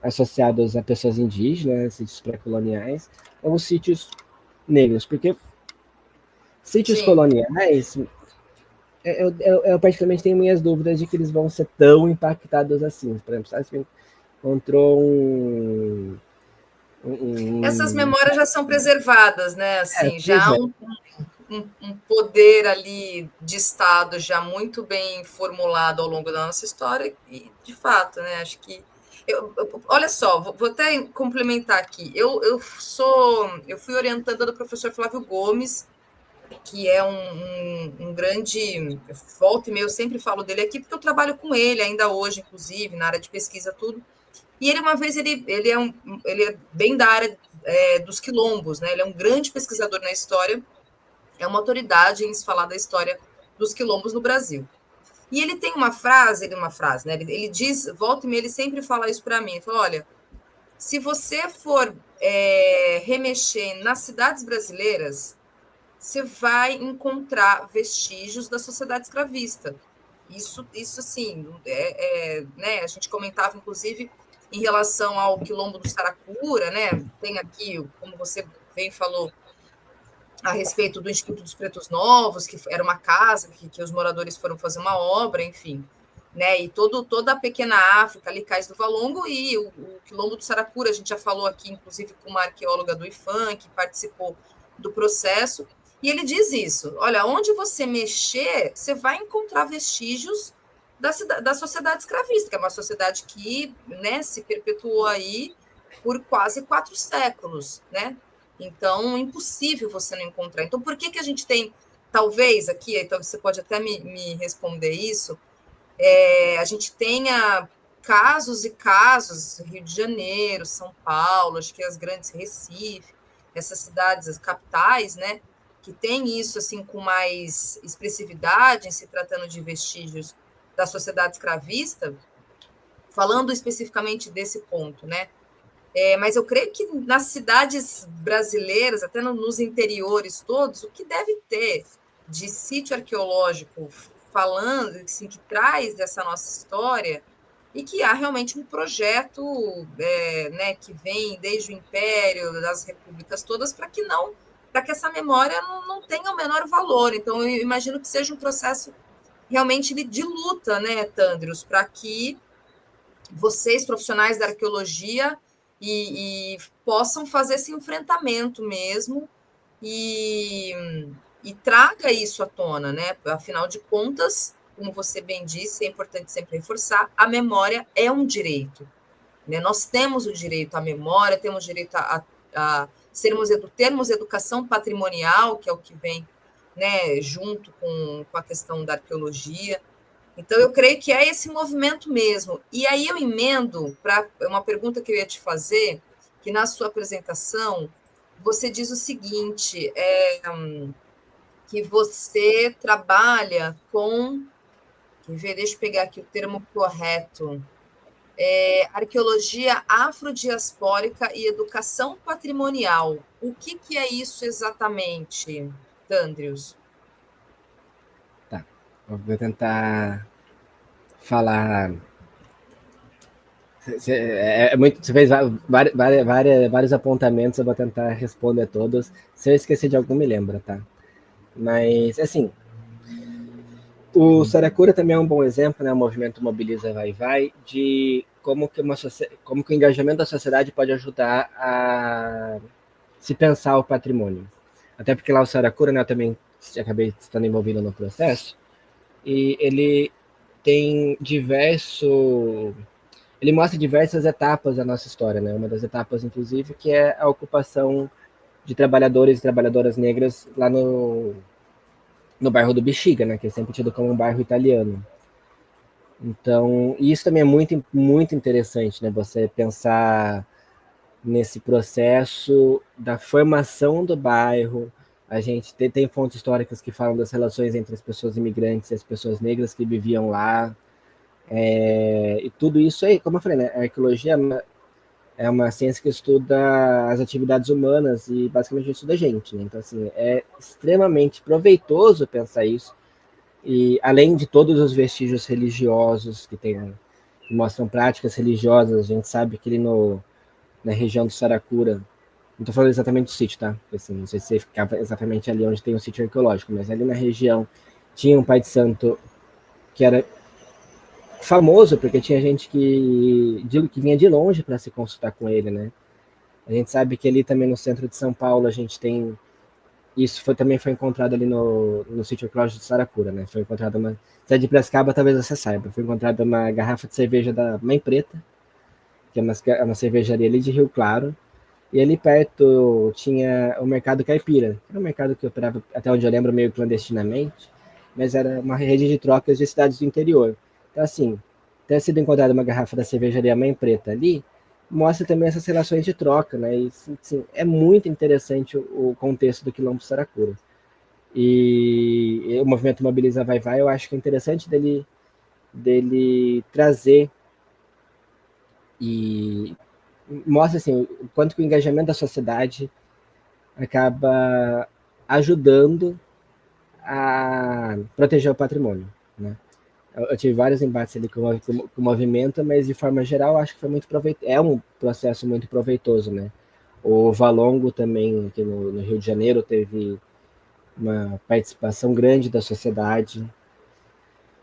S2: associados a pessoas indígenas, sítios pré-coloniais, ou sítios negros, porque sítios
S1: Sim.
S2: coloniais, eu particularmente tenho minhas dúvidas de que eles vão ser tão impactados assim. Por exemplo, sabe, se encontrou
S1: Essas memórias já são preservadas, né? Assim, já
S2: pois
S1: há
S2: é.
S1: um poder ali de Estado já muito bem formulado ao longo da nossa história, e de fato, né? Acho que. Olha só, vou até complementar aqui. Eu fui orientanda do professor Flávio Gomes que é um grande... Volta e meia, eu sempre falo dele aqui, porque eu trabalho com ele ainda hoje, inclusive, na área de pesquisa, tudo. E ele, uma vez, ele é bem da área dos quilombos, né? Ele é um grande pesquisador na história, é uma autoridade em se falar da história dos quilombos no Brasil. E ele tem uma frase, né? Ele diz, volta e meia, ele sempre fala isso para mim, ele fala, olha, se você for remexer nas cidades brasileiras, você vai encontrar vestígios da sociedade escravista. Isso assim, né? A gente comentava, inclusive, em relação ao quilombo do Saracura, né? Tem aqui, como você bem falou, a respeito do Instituto dos Pretos Novos, que era uma casa que os moradores foram fazer uma obra, enfim. Né? E toda a pequena África, ali, Cais do Valongo, e o quilombo do Saracura, a gente já falou aqui, inclusive, com uma arqueóloga do IFAM, que participou do processo, e ele diz isso, olha, onde você mexer, você vai encontrar vestígios da sociedade escravista, que é uma sociedade que, né, se perpetuou aí por quase 4 séculos, né? Então, impossível você não encontrar. Então, por que a gente tem, talvez aqui, então você pode até me responder isso, a gente tenha casos e casos, Rio de Janeiro, São Paulo, acho que as grandes Recife, essas cidades, as capitais, né, que tem isso assim com mais expressividade em se tratando de vestígios da sociedade escravista, falando especificamente desse ponto, né? Mas eu creio que nas cidades brasileiras, até nos interiores todos, o que deve ter de sítio arqueológico falando, assim, que traz dessa nossa história, e que há realmente um projeto né, que vem desde o Império, das repúblicas todas, para que essa memória não tenha o menor valor. Então, eu imagino que seja um processo realmente de luta, né, Tandrius, para que vocês, profissionais da arqueologia, e possam fazer esse enfrentamento mesmo e traga isso à tona, né? Afinal de contas, como você bem disse, é importante sempre reforçar, a memória é um direito. Né? Nós temos o direito à memória, temos direito a termos educação patrimonial, que é o que vem, né, junto com a questão da arqueologia. Então, eu creio que é esse movimento mesmo. E aí eu emendo para uma pergunta que eu ia te fazer, que na sua apresentação você diz o seguinte, que você trabalha com, deixa eu pegar aqui o termo correto, arqueologia afrodiaspórica e educação patrimonial. O que é isso exatamente, Tandrius?
S2: Tá, vou tentar falar. Você fez vários apontamentos, eu vou tentar responder todos. Se eu esquecer de algum, me lembra, tá? Mas, assim, o Saracura também é um bom exemplo, né? O movimento Mobiliza Vai, de como que o engajamento da sociedade pode ajudar a se pensar o patrimônio. Até porque lá o Saracura, né, eu também acabei estando envolvido no processo, e ele tem ele mostra diversas etapas da nossa história, né? Uma das etapas, inclusive, que é a ocupação de trabalhadores e trabalhadoras negras lá no bairro do Bexiga, né? Que é sempre tido como um bairro italiano. Então, isso também é muito, muito interessante, né? Você pensar nesse processo da formação do bairro. A gente tem fontes históricas que falam das relações entre as pessoas imigrantes e as pessoas negras que viviam lá. E tudo isso aí, como eu falei, né? A arqueologia é uma ciência que estuda as atividades humanas e basicamente estuda a gente, né? Então, assim, é extremamente proveitoso pensar isso. E além de todos os vestígios religiosos que mostram práticas religiosas, a gente sabe que ali na região do Saracura, não estou falando exatamente do sítio, tá? Porque, assim, não sei se você ficava exatamente ali onde tem o sítio arqueológico, mas ali na região tinha um pai de santo que era famoso, porque tinha gente que vinha de longe para se consultar com ele, né? A gente sabe que ali também no centro de São Paulo a gente tem... Isso também foi encontrado ali no sítio arqueológico de Saracura, né? Foi encontrada uma... Se é de Piracicaba, talvez você saiba. Foi encontrada uma garrafa de cerveja da Mãe Preta, que é uma cervejaria ali de Rio Claro, E ali perto tinha o Mercado Caipira, que era um mercado que operava, até onde eu lembro, meio clandestinamente, mas era uma rede de trocas de cidades do interior. Então, assim, ter sido encontrada uma garrafa da cervejaria Mãe Preta ali, mostra também essas relações de troca, né? E, assim, é muito interessante o contexto do Quilombo Saracura. E o movimento Mobiliza Vai Vai, eu acho que é interessante dele trazer e mostra assim, o quanto que o engajamento da sociedade acaba ajudando a proteger o patrimônio, né? Eu tive vários embates ali com o movimento, mas de forma geral acho que foi muito proveitoso. É um processo muito proveitoso, né? O Valongo também, aqui no Rio de Janeiro, teve uma participação grande da sociedade.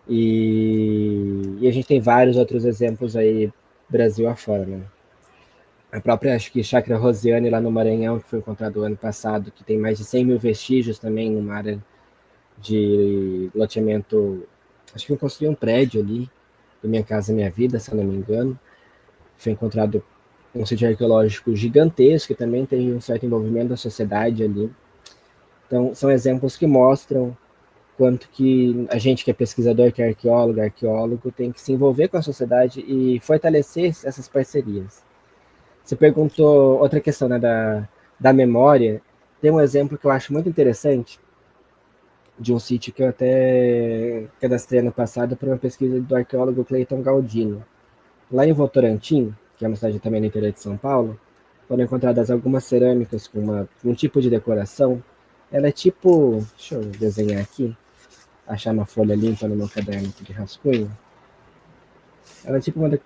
S2: E a gente tem vários outros exemplos aí, Brasil afora, né? A própria, acho que Chácara Rosiane, lá no Maranhão, que foi encontrado ano passado, que tem mais de 100 mil vestígios também, numa área de loteamento. Acho que eu construí um prédio ali, do Minha Casa Minha Vida, se eu não me engano. Foi encontrado um sítio arqueológico gigantesco, que também tem um certo envolvimento da sociedade ali. Então, são exemplos que mostram quanto que a gente que é pesquisador, que é arqueólogo, tem que se envolver com a sociedade e fortalecer essas parcerias. Você perguntou outra questão, né, da memória. Tem um exemplo que eu acho muito interessante de um sítio que eu até cadastrei ano passado para uma pesquisa do arqueólogo Cleiton Galdino. Lá em Votorantim, que é uma cidade também no interior de São Paulo, foram encontradas algumas cerâmicas com um tipo de decoração. Ela é tipo, deixa eu desenhar aqui, achar uma folha limpa no meu caderno de rascunho. Ela é tipo uma.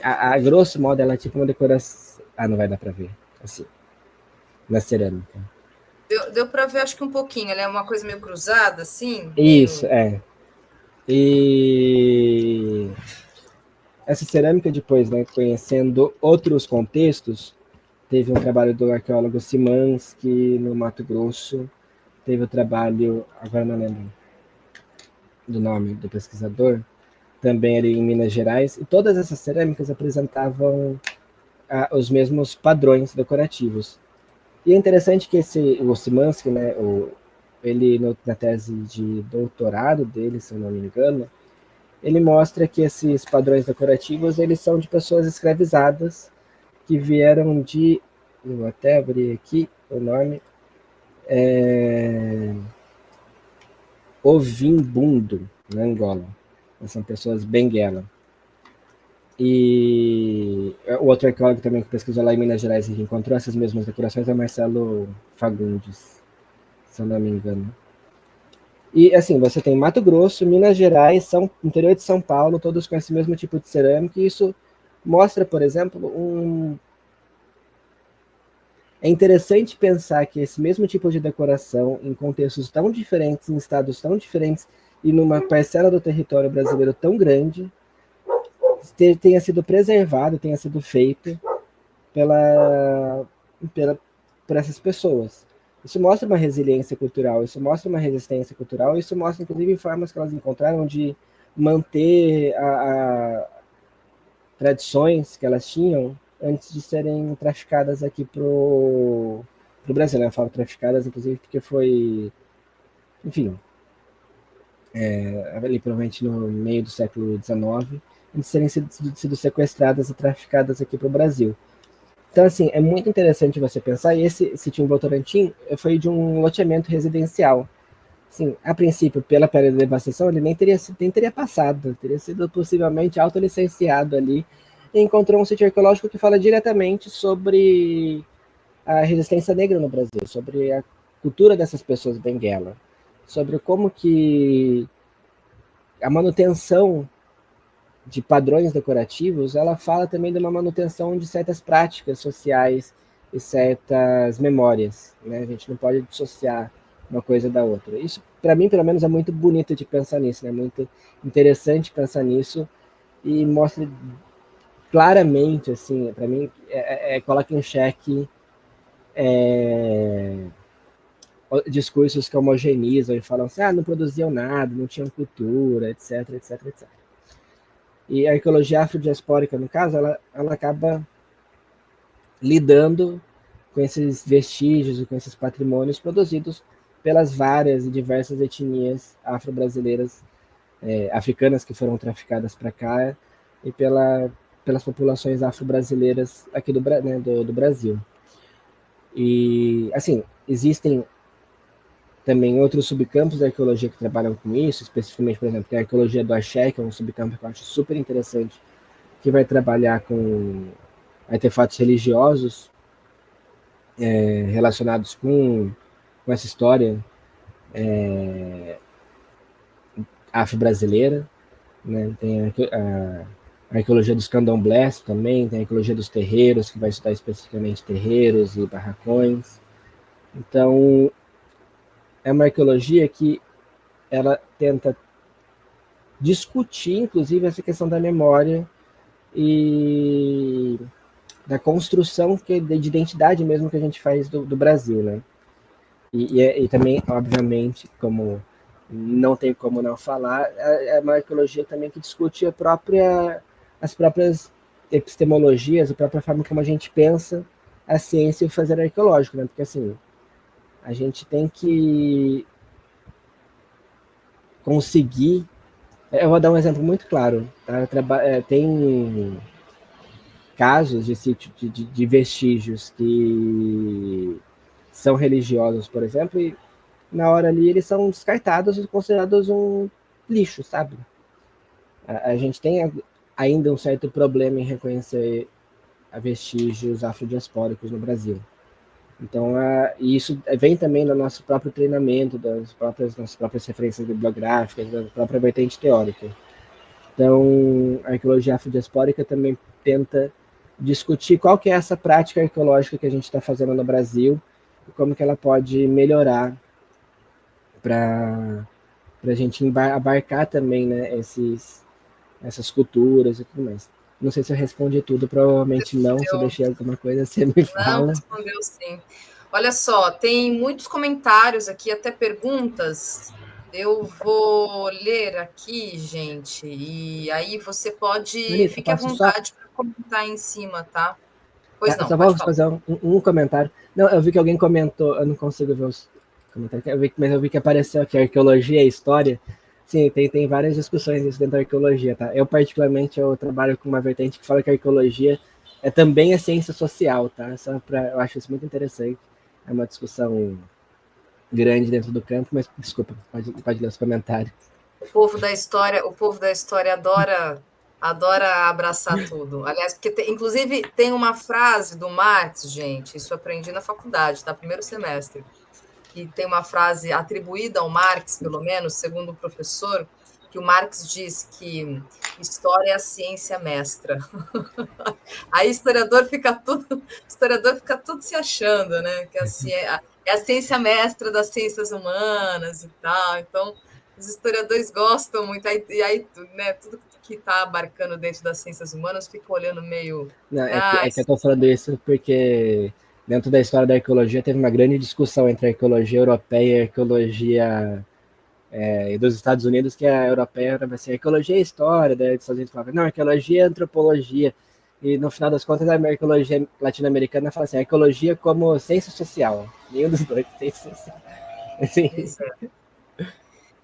S2: A grosso modo, ela é tipo uma decoração. Ah, não vai dar pra ver. Assim, na cerâmica.
S1: Deu para ver, acho que um pouquinho, ela é uma coisa meio cruzada, assim,
S2: Isso,
S1: meio.
S2: é. E essa cerâmica, depois, né, conhecendo outros contextos, teve um trabalho do arqueólogo Simansky no Mato Grosso, teve o trabalho, agora não lembro do nome do pesquisador, também ali em Minas Gerais, e todas essas cerâmicas apresentavam os mesmos padrões decorativos. E é interessante que o Simansky, né, ele na tese de doutorado dele, se eu não me engano, ele mostra que esses padrões decorativos eles são de pessoas escravizadas que vieram de, vou até abrir aqui o nome, Ovimbundo, na Angola. São pessoas benguela. E o outro arqueólogo também que pesquisou lá em Minas Gerais e que encontrou essas mesmas decorações é o Marcelo Fagundes, se eu não me engano. E assim, você tem Mato Grosso, Minas Gerais, interior de São Paulo, todos com esse mesmo tipo de cerâmica, e isso mostra, por exemplo, é interessante pensar que esse mesmo tipo de decoração, em contextos tão diferentes, em estados tão diferentes, e numa parcela do território brasileiro tão grande, tenha sido preservado, tenha sido feito pela, pela, por essas pessoas. Isso mostra uma resiliência cultural, isso mostra uma resistência cultural, isso mostra, inclusive, formas que elas encontraram de manter tradições que elas tinham antes de serem traficadas aqui pro Brasil, né? Eu falo traficadas, inclusive, porque foi, enfim, ali provavelmente no meio do século XIX, antes de serem sido sequestradas e traficadas aqui para o Brasil. Então, assim, é muito interessante você pensar, e esse sítio em Votorantim foi de um loteamento residencial. Assim, a princípio, pela pérdida de devastação, ele nem teria passado, teria sido possivelmente autolicenciado ali, e encontrou um sítio arqueológico que fala diretamente sobre a resistência negra no Brasil, sobre a cultura dessas pessoas benguela, sobre como que a manutenção de padrões decorativos, ela fala também de uma manutenção de certas práticas sociais e certas memórias, né? A gente não pode dissociar uma coisa da outra. Isso, para mim, pelo menos, é muito bonito de pensar nisso, né? Muito interessante pensar nisso e mostra claramente, assim, para mim, coloca em xeque discursos que homogeneizam e falam assim, não produziam nada, não tinham cultura, etc, etc, etc. E a arqueologia afrodiaspórica, no caso, ela acaba lidando com esses vestígios e com esses patrimônios produzidos pelas várias e diversas etnias afro-brasileiras, africanas que foram traficadas para cá e pelas populações afro-brasileiras aqui do Brasil. E, assim, existem também outros subcampos da arqueologia que trabalham com isso, especificamente, por exemplo, tem a arqueologia do axé, que é um subcampo que eu acho super interessante, que vai trabalhar com artefatos religiosos relacionados com essa história afro-brasileira, né? Tem a arqueologia dos candomblés também, tem a arqueologia dos terreiros, que vai estudar especificamente terreiros e barracões. Então, é uma arqueologia que ela tenta discutir, inclusive, essa questão da memória e da construção de identidade mesmo que a gente faz do Brasil, né? E também, obviamente, como não tem como não falar, é uma arqueologia também que discute as próprias epistemologias, a própria forma como a gente pensa a ciência e o fazer arqueológico, né? Porque, assim, a gente tem que conseguir... Eu vou dar um exemplo muito claro. Tá? Tem casos de sítio de vestígios que são religiosos, por exemplo, e na hora ali eles são descartados e considerados um lixo, sabe? A gente tem ainda um certo problema em reconhecer vestígios afrodiaspóricos no Brasil. Então, isso vem também do nosso próprio treinamento, nossas próprias referências bibliográficas, da própria vertente teórica. Então, a arqueologia afrodiaspórica também tenta discutir qual que é essa prática arqueológica que a gente está fazendo no Brasil e como que ela pode melhorar para a gente abarcar também, né, essas culturas e tudo mais. Não sei se eu respondi tudo, provavelmente não. Se eu deixei alguma coisa, você me
S1: Não,
S2: fala.
S1: respondeu sim. Olha só, tem muitos comentários aqui, até perguntas. Eu vou ler aqui, gente, e aí você pode,
S2: Melissa,
S1: fique à
S2: posso só...
S1: vontade para comentar em cima, tá? Pois
S2: Tá,
S1: não,
S2: só
S1: pode
S2: vou
S1: falar.
S2: fazer um comentário. Não, eu vi que alguém comentou, eu não consigo ver os comentários, mas eu vi que apareceu aqui arqueologia e história. Sim, tem várias discussões isso dentro da arqueologia, tá? Eu, particularmente, eu trabalho com uma vertente que fala que a arqueologia é também a ciência social, tá? Eu acho isso muito interessante. É uma discussão grande dentro do campo, mas desculpa, pode ler os comentários.
S1: O povo da história adora abraçar tudo. Aliás, porque inclusive tem uma frase do Marx, gente, isso eu aprendi na faculdade, tá? Primeiro semestre. E tem uma frase atribuída ao Marx, pelo menos, segundo o professor, que o Marx diz que história é a ciência mestra. Aí historiador fica tudo se achando, né? Que é a ciência mestra das ciências humanas e tal. Então, os historiadores gostam muito, e aí né, tudo que está abarcando dentro das ciências humanas fica olhando meio.
S2: Não,
S1: Ah,
S2: que eu estou falando isso porque dentro da história da arqueologia teve uma grande discussão entre a arqueologia europeia e a arqueologia dos Estados Unidos, que a europeia era assim, arqueologia é história, daí os Estados Unidos falavam, não, arqueologia é antropologia. E no final das contas, a arqueologia latino-americana fala assim, arqueologia como ciência social. Nenhum dos dois, ciência social. Assim,
S1: pois é.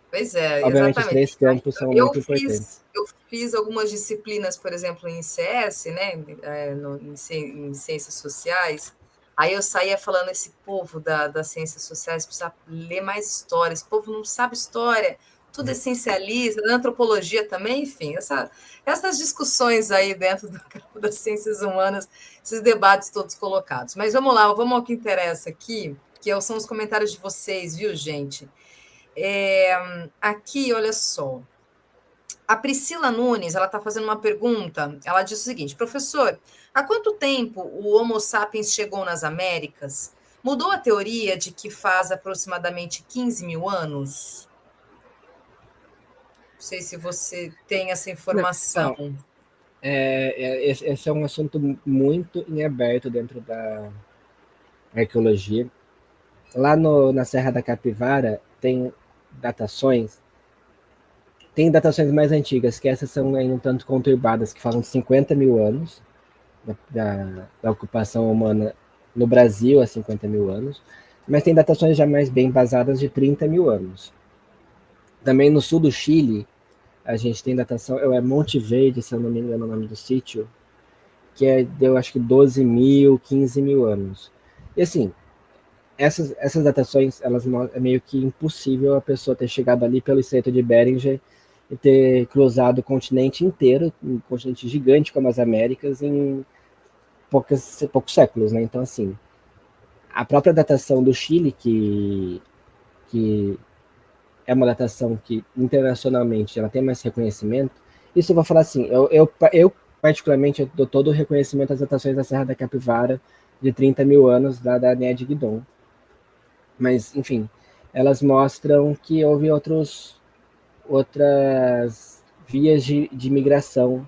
S1: Pois é,
S2: obviamente, os
S1: exatamente.
S2: três campos são
S1: Eu
S2: muito importantes.
S1: fiz, eu fiz algumas disciplinas, por exemplo, em CS, né, em ciências sociais. Aí eu saía falando, esse povo das ciências sociais precisa ler mais história, esse povo não sabe história, tudo essencialista, na antropologia também, enfim, essas discussões aí dentro do campo das ciências humanas, esses debates todos colocados. Mas vamos lá, vamos ao que interessa aqui, são os comentários de vocês, viu, gente? Aqui, olha só. A Priscila Nunes, ela está fazendo uma pergunta. Ela diz o seguinte: professor, há quanto tempo o Homo sapiens chegou nas Américas? Mudou a teoria de que faz aproximadamente 15 mil anos? Não sei se você tem essa
S2: Não,
S1: informação.
S2: então, esse é um assunto muito em aberto dentro da arqueologia. Lá na Serra da Capivara datações, tem datações mais antigas, que essas são ainda um tanto conturbadas, que falam de 50 mil anos, da ocupação humana no Brasil há 50 mil anos, mas tem datações já mais bem basadas de 30 mil anos. Também no sul do Chile, a gente tem datação, é Monte Verde, se eu não me engano o nome do sítio, que deu acho que 12 mil, 15 mil anos. E assim, essas datações, elas é meio que impossível a pessoa ter chegado ali pelo Estreito de Beringer e ter cruzado o continente inteiro, um continente gigante como as Américas, em poucos séculos, né? Então, assim, a própria datação do Chile, que é uma datação que internacionalmente ela tem mais reconhecimento, isso eu vou falar assim, eu particularmente eu dou todo o reconhecimento às datações da Serra da Capivara de 30 mil anos da Ned Guidon. Mas, enfim, elas mostram que houve outras vias de migração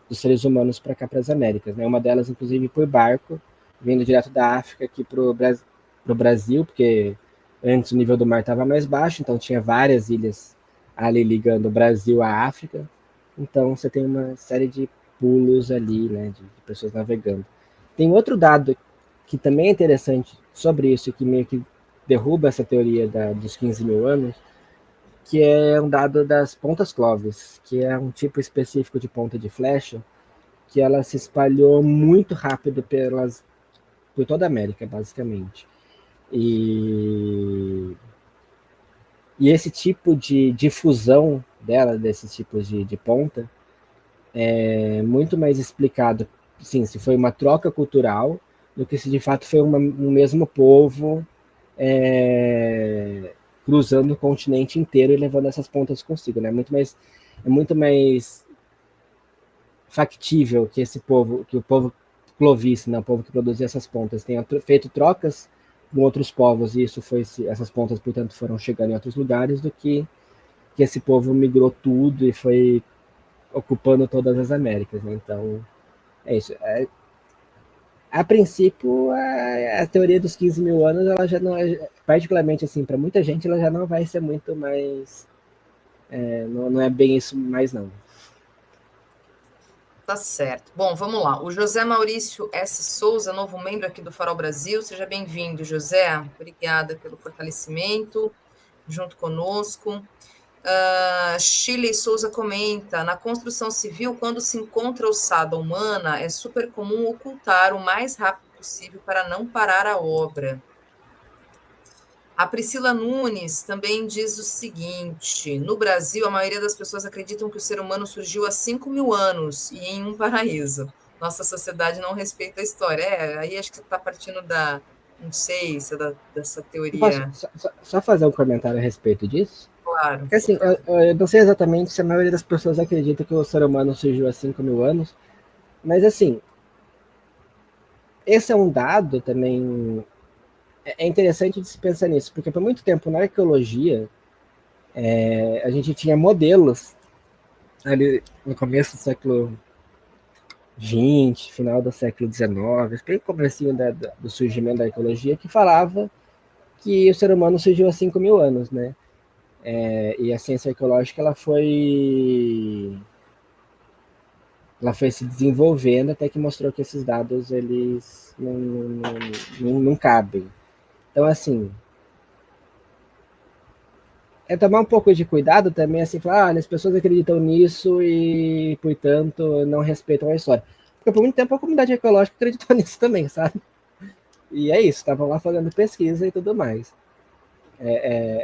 S2: dos seres humanos para cá, para as Américas. Né? Uma delas, inclusive, por barco, vindo direto da África aqui para o Brasil, porque antes o nível do mar estava mais baixo, então tinha várias ilhas ali ligando o Brasil à África. Então você tem uma série de pulos ali, né, de pessoas navegando. Tem outro dado que também é interessante sobre isso, que meio que derruba essa teoria dos 15 mil anos, que é um dado das pontas Clovis, que é um tipo específico de ponta de flecha, que ela se espalhou muito rápido por toda a América, basicamente. E esse tipo de difusão dela, desses tipos de ponta, é muito mais explicado, sim, se foi uma troca cultural, do que se de fato foi um mesmo povo cruzando o continente inteiro e levando essas pontas consigo, né? É muito mais factível que que o povo clovice, né, o povo que produzia essas pontas, tenha feito trocas com outros povos e essas pontas, portanto, foram chegando em outros lugares, do que esse povo migrou tudo e foi ocupando todas as Américas, né? Então, é isso. A princípio, a teoria dos 15 mil anos, ela já não é, particularmente assim, para muita gente, ela já não vai ser muito mais. Não é bem isso mais, não.
S1: Tá certo. Bom, vamos lá. O José Maurício S. Souza, novo membro aqui do Farol Brasil. Seja bem-vindo, José. Obrigada pelo fortalecimento junto conosco. Chile Souza comenta: na construção civil, quando se encontra ossada humana, é super comum ocultar o mais rápido possível para não parar a obra. A Priscila Nunes também diz o seguinte: no Brasil, a maioria das pessoas acreditam que o ser humano surgiu há 5 mil anos e em um paraíso. Nossa sociedade não respeita a história. Aí acho que você está partindo não sei, se é dessa
S2: Eu posso
S1: teoria.
S2: só fazer um comentário a respeito disso?
S1: Claro,
S2: Porque,
S1: por
S2: assim,
S1: favor.
S2: eu não sei exatamente se a maioria das pessoas acredita que o ser humano surgiu há 5 mil anos, mas, assim, esse é um dado também. É interessante de se pensar nisso, porque por muito tempo na arqueologia a gente tinha modelos ali no começo do século XX, final do século XIX, bem comecinho do surgimento da arqueologia, que falava que o ser humano surgiu há 5 mil anos, né? E a ciência arqueológica ela foi se desenvolvendo até que mostrou que esses dados eles não cabem. Então, assim, é tomar um pouco de cuidado também, assim, falar, as pessoas acreditam nisso e, portanto, não respeitam a história. Porque por muito tempo a comunidade arqueológica acreditou nisso também, sabe? E é isso, estavam lá fazendo pesquisa e tudo mais.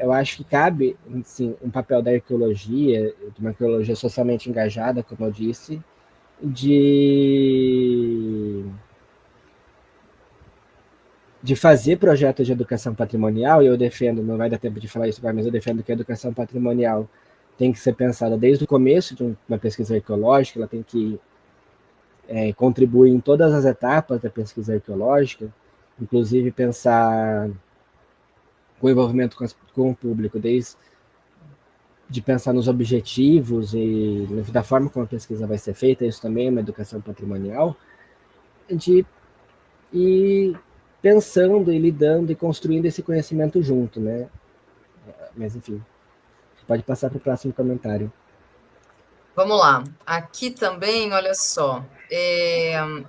S2: Eu acho que cabe, sim, um papel da arqueologia, de uma arqueologia socialmente engajada, como eu disse, de de fazer projetos de educação patrimonial, e eu defendo, não vai dar tempo de falar isso agora, mas eu defendo que a educação patrimonial tem que ser pensada desde o começo de uma pesquisa arqueológica, ela tem que contribuir em todas as etapas da pesquisa arqueológica, inclusive pensar com o envolvimento com o público, desde de pensar nos objetivos e da forma como a pesquisa vai ser feita, isso também é uma educação patrimonial, de ir pensando e lidando e construindo esse conhecimento junto, né? Mas enfim, pode passar para o próximo comentário.
S1: Vamos lá. Aqui também, olha só.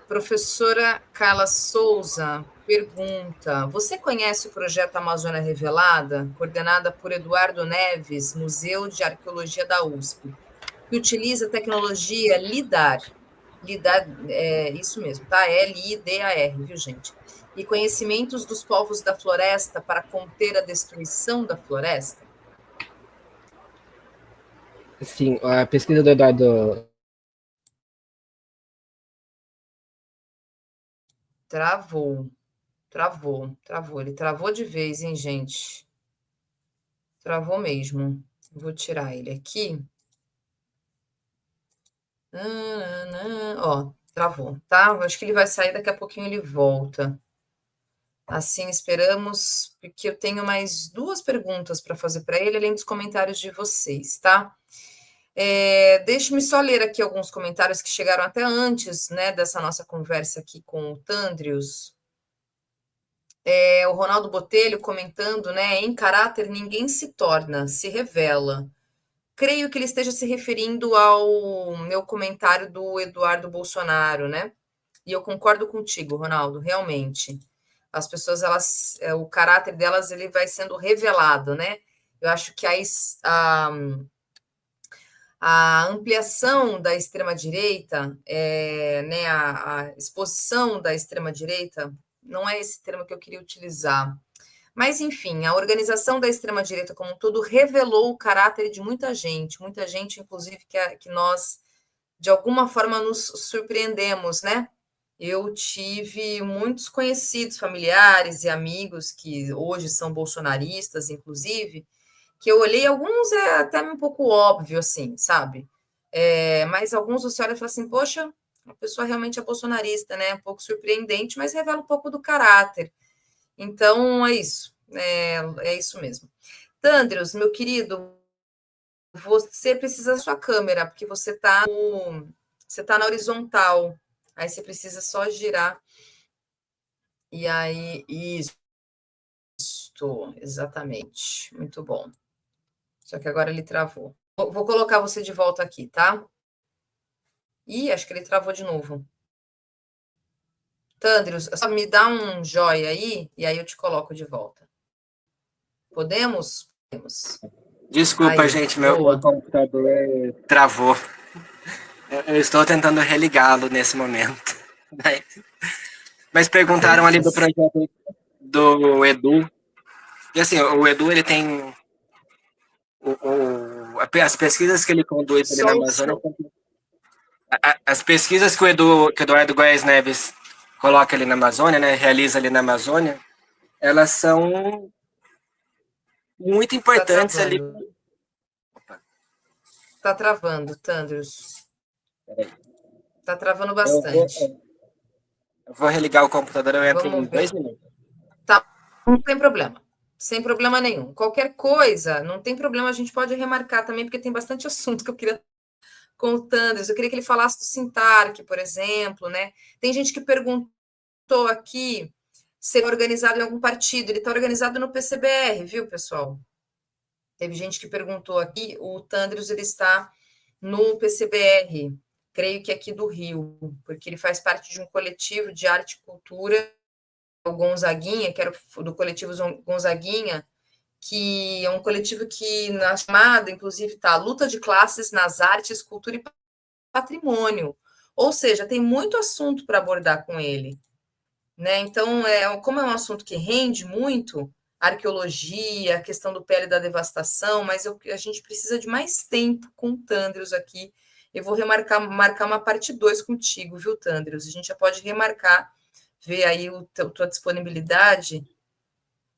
S1: Professora Carla Souza pergunta: você conhece o projeto Amazônia Revelada, coordenada por Eduardo Neves, Museu de Arqueologia da USP, que utiliza a tecnologia LIDAR? LIDAR, é isso mesmo, tá? LIDAR, viu, gente? E conhecimentos dos povos da floresta para conter a destruição da floresta?
S2: Sim, a pesquisa do Eduardo.
S1: Travou, travou. Ele travou de vez, hein, gente? Travou mesmo. Vou tirar ele aqui. Ó, travou, tá? Acho que ele vai sair, daqui a pouquinho ele volta. Assim esperamos, porque eu tenho mais duas perguntas para fazer para ele, além dos comentários de vocês, tá? Deixe-me só ler aqui alguns comentários que chegaram até antes, né, dessa nossa conversa aqui com o Tandrius. O Ronaldo Botelho comentando, né? Em caráter, ninguém se torna, se revela. Creio que ele esteja se referindo ao meu comentário do Eduardo Bolsonaro, né? E eu concordo contigo, Ronaldo, realmente. As pessoas, o caráter delas, ele vai sendo revelado, né? Eu acho que a ampliação da extrema-direita, né, a exposição da extrema-direita, não é esse termo que eu queria utilizar, mas, enfim, a organização da extrema-direita como um todo revelou o caráter de muita gente, inclusive, que nós, de alguma forma, nos surpreendemos, né? Eu tive muitos conhecidos, familiares e amigos que hoje são bolsonaristas, inclusive, que eu olhei, alguns é até um pouco óbvio, assim, sabe? Mas alguns você olha e fala assim, poxa, a pessoa realmente é bolsonarista, né? Um pouco surpreendente, mas revela um pouco do caráter. Então, é isso. É isso mesmo. Tandros, meu querido, você precisa da sua câmera, porque você tá na horizontal. Aí você precisa só girar. E aí, isso, exatamente. Muito bom. Só que agora ele travou. Vou colocar você de volta aqui, tá? Ih, acho que ele travou de novo. Tandros, só me dá um joia aí, e aí eu te coloco de volta. Podemos? Podemos.
S3: Desculpa,
S1: Aí,
S3: gente, meu
S1: boa.
S3: computador travou. Eu estou tentando religá-lo nesse momento. Mas perguntaram ali do projeto do Edu. E assim, o Edu, ele tem as pesquisas que ele conduz ali na
S1: Só o
S3: Amazônia.
S1: seu.
S3: As pesquisas que o Eduardo Góes Neves coloca ali na Amazônia, né, realiza ali na Amazônia, elas são muito
S1: Tá
S3: importantes ali.
S1: travando. Tá travando, Tandros. Tá travando
S3: Eu vou,
S1: bastante.
S3: eu vou religar o computador, eu entro em
S1: Vamos ver.
S3: 2 minutos.
S1: Tá, não tem problema. Sem problema nenhum. Qualquer coisa, não tem problema, a gente pode remarcar também, porque tem bastante assunto que eu queria com o Tanders. Eu queria que ele falasse do Sintarc, por exemplo, né? Tem gente que perguntou aqui se é organizado em algum partido. Ele está organizado no PCBR, viu, pessoal? Teve gente que perguntou aqui, o Tandros ele está no PCBR, creio que aqui do Rio, porque ele faz parte de um coletivo de arte e cultura, o Gonzaguinha, que era do coletivo Gonzaguinha, que é um coletivo que na chamada, inclusive, está luta de classes nas artes, cultura e patrimônio. Ou seja, tem muito assunto para abordar com ele. Né? Então, como é um assunto que rende muito, arqueologia, a questão do pele da devastação, mas a gente precisa de mais tempo com o Tandrius aqui. Eu vou marcar uma parte 2 contigo, viu, Tandrius? A gente já pode remarcar, ver aí a tua disponibilidade.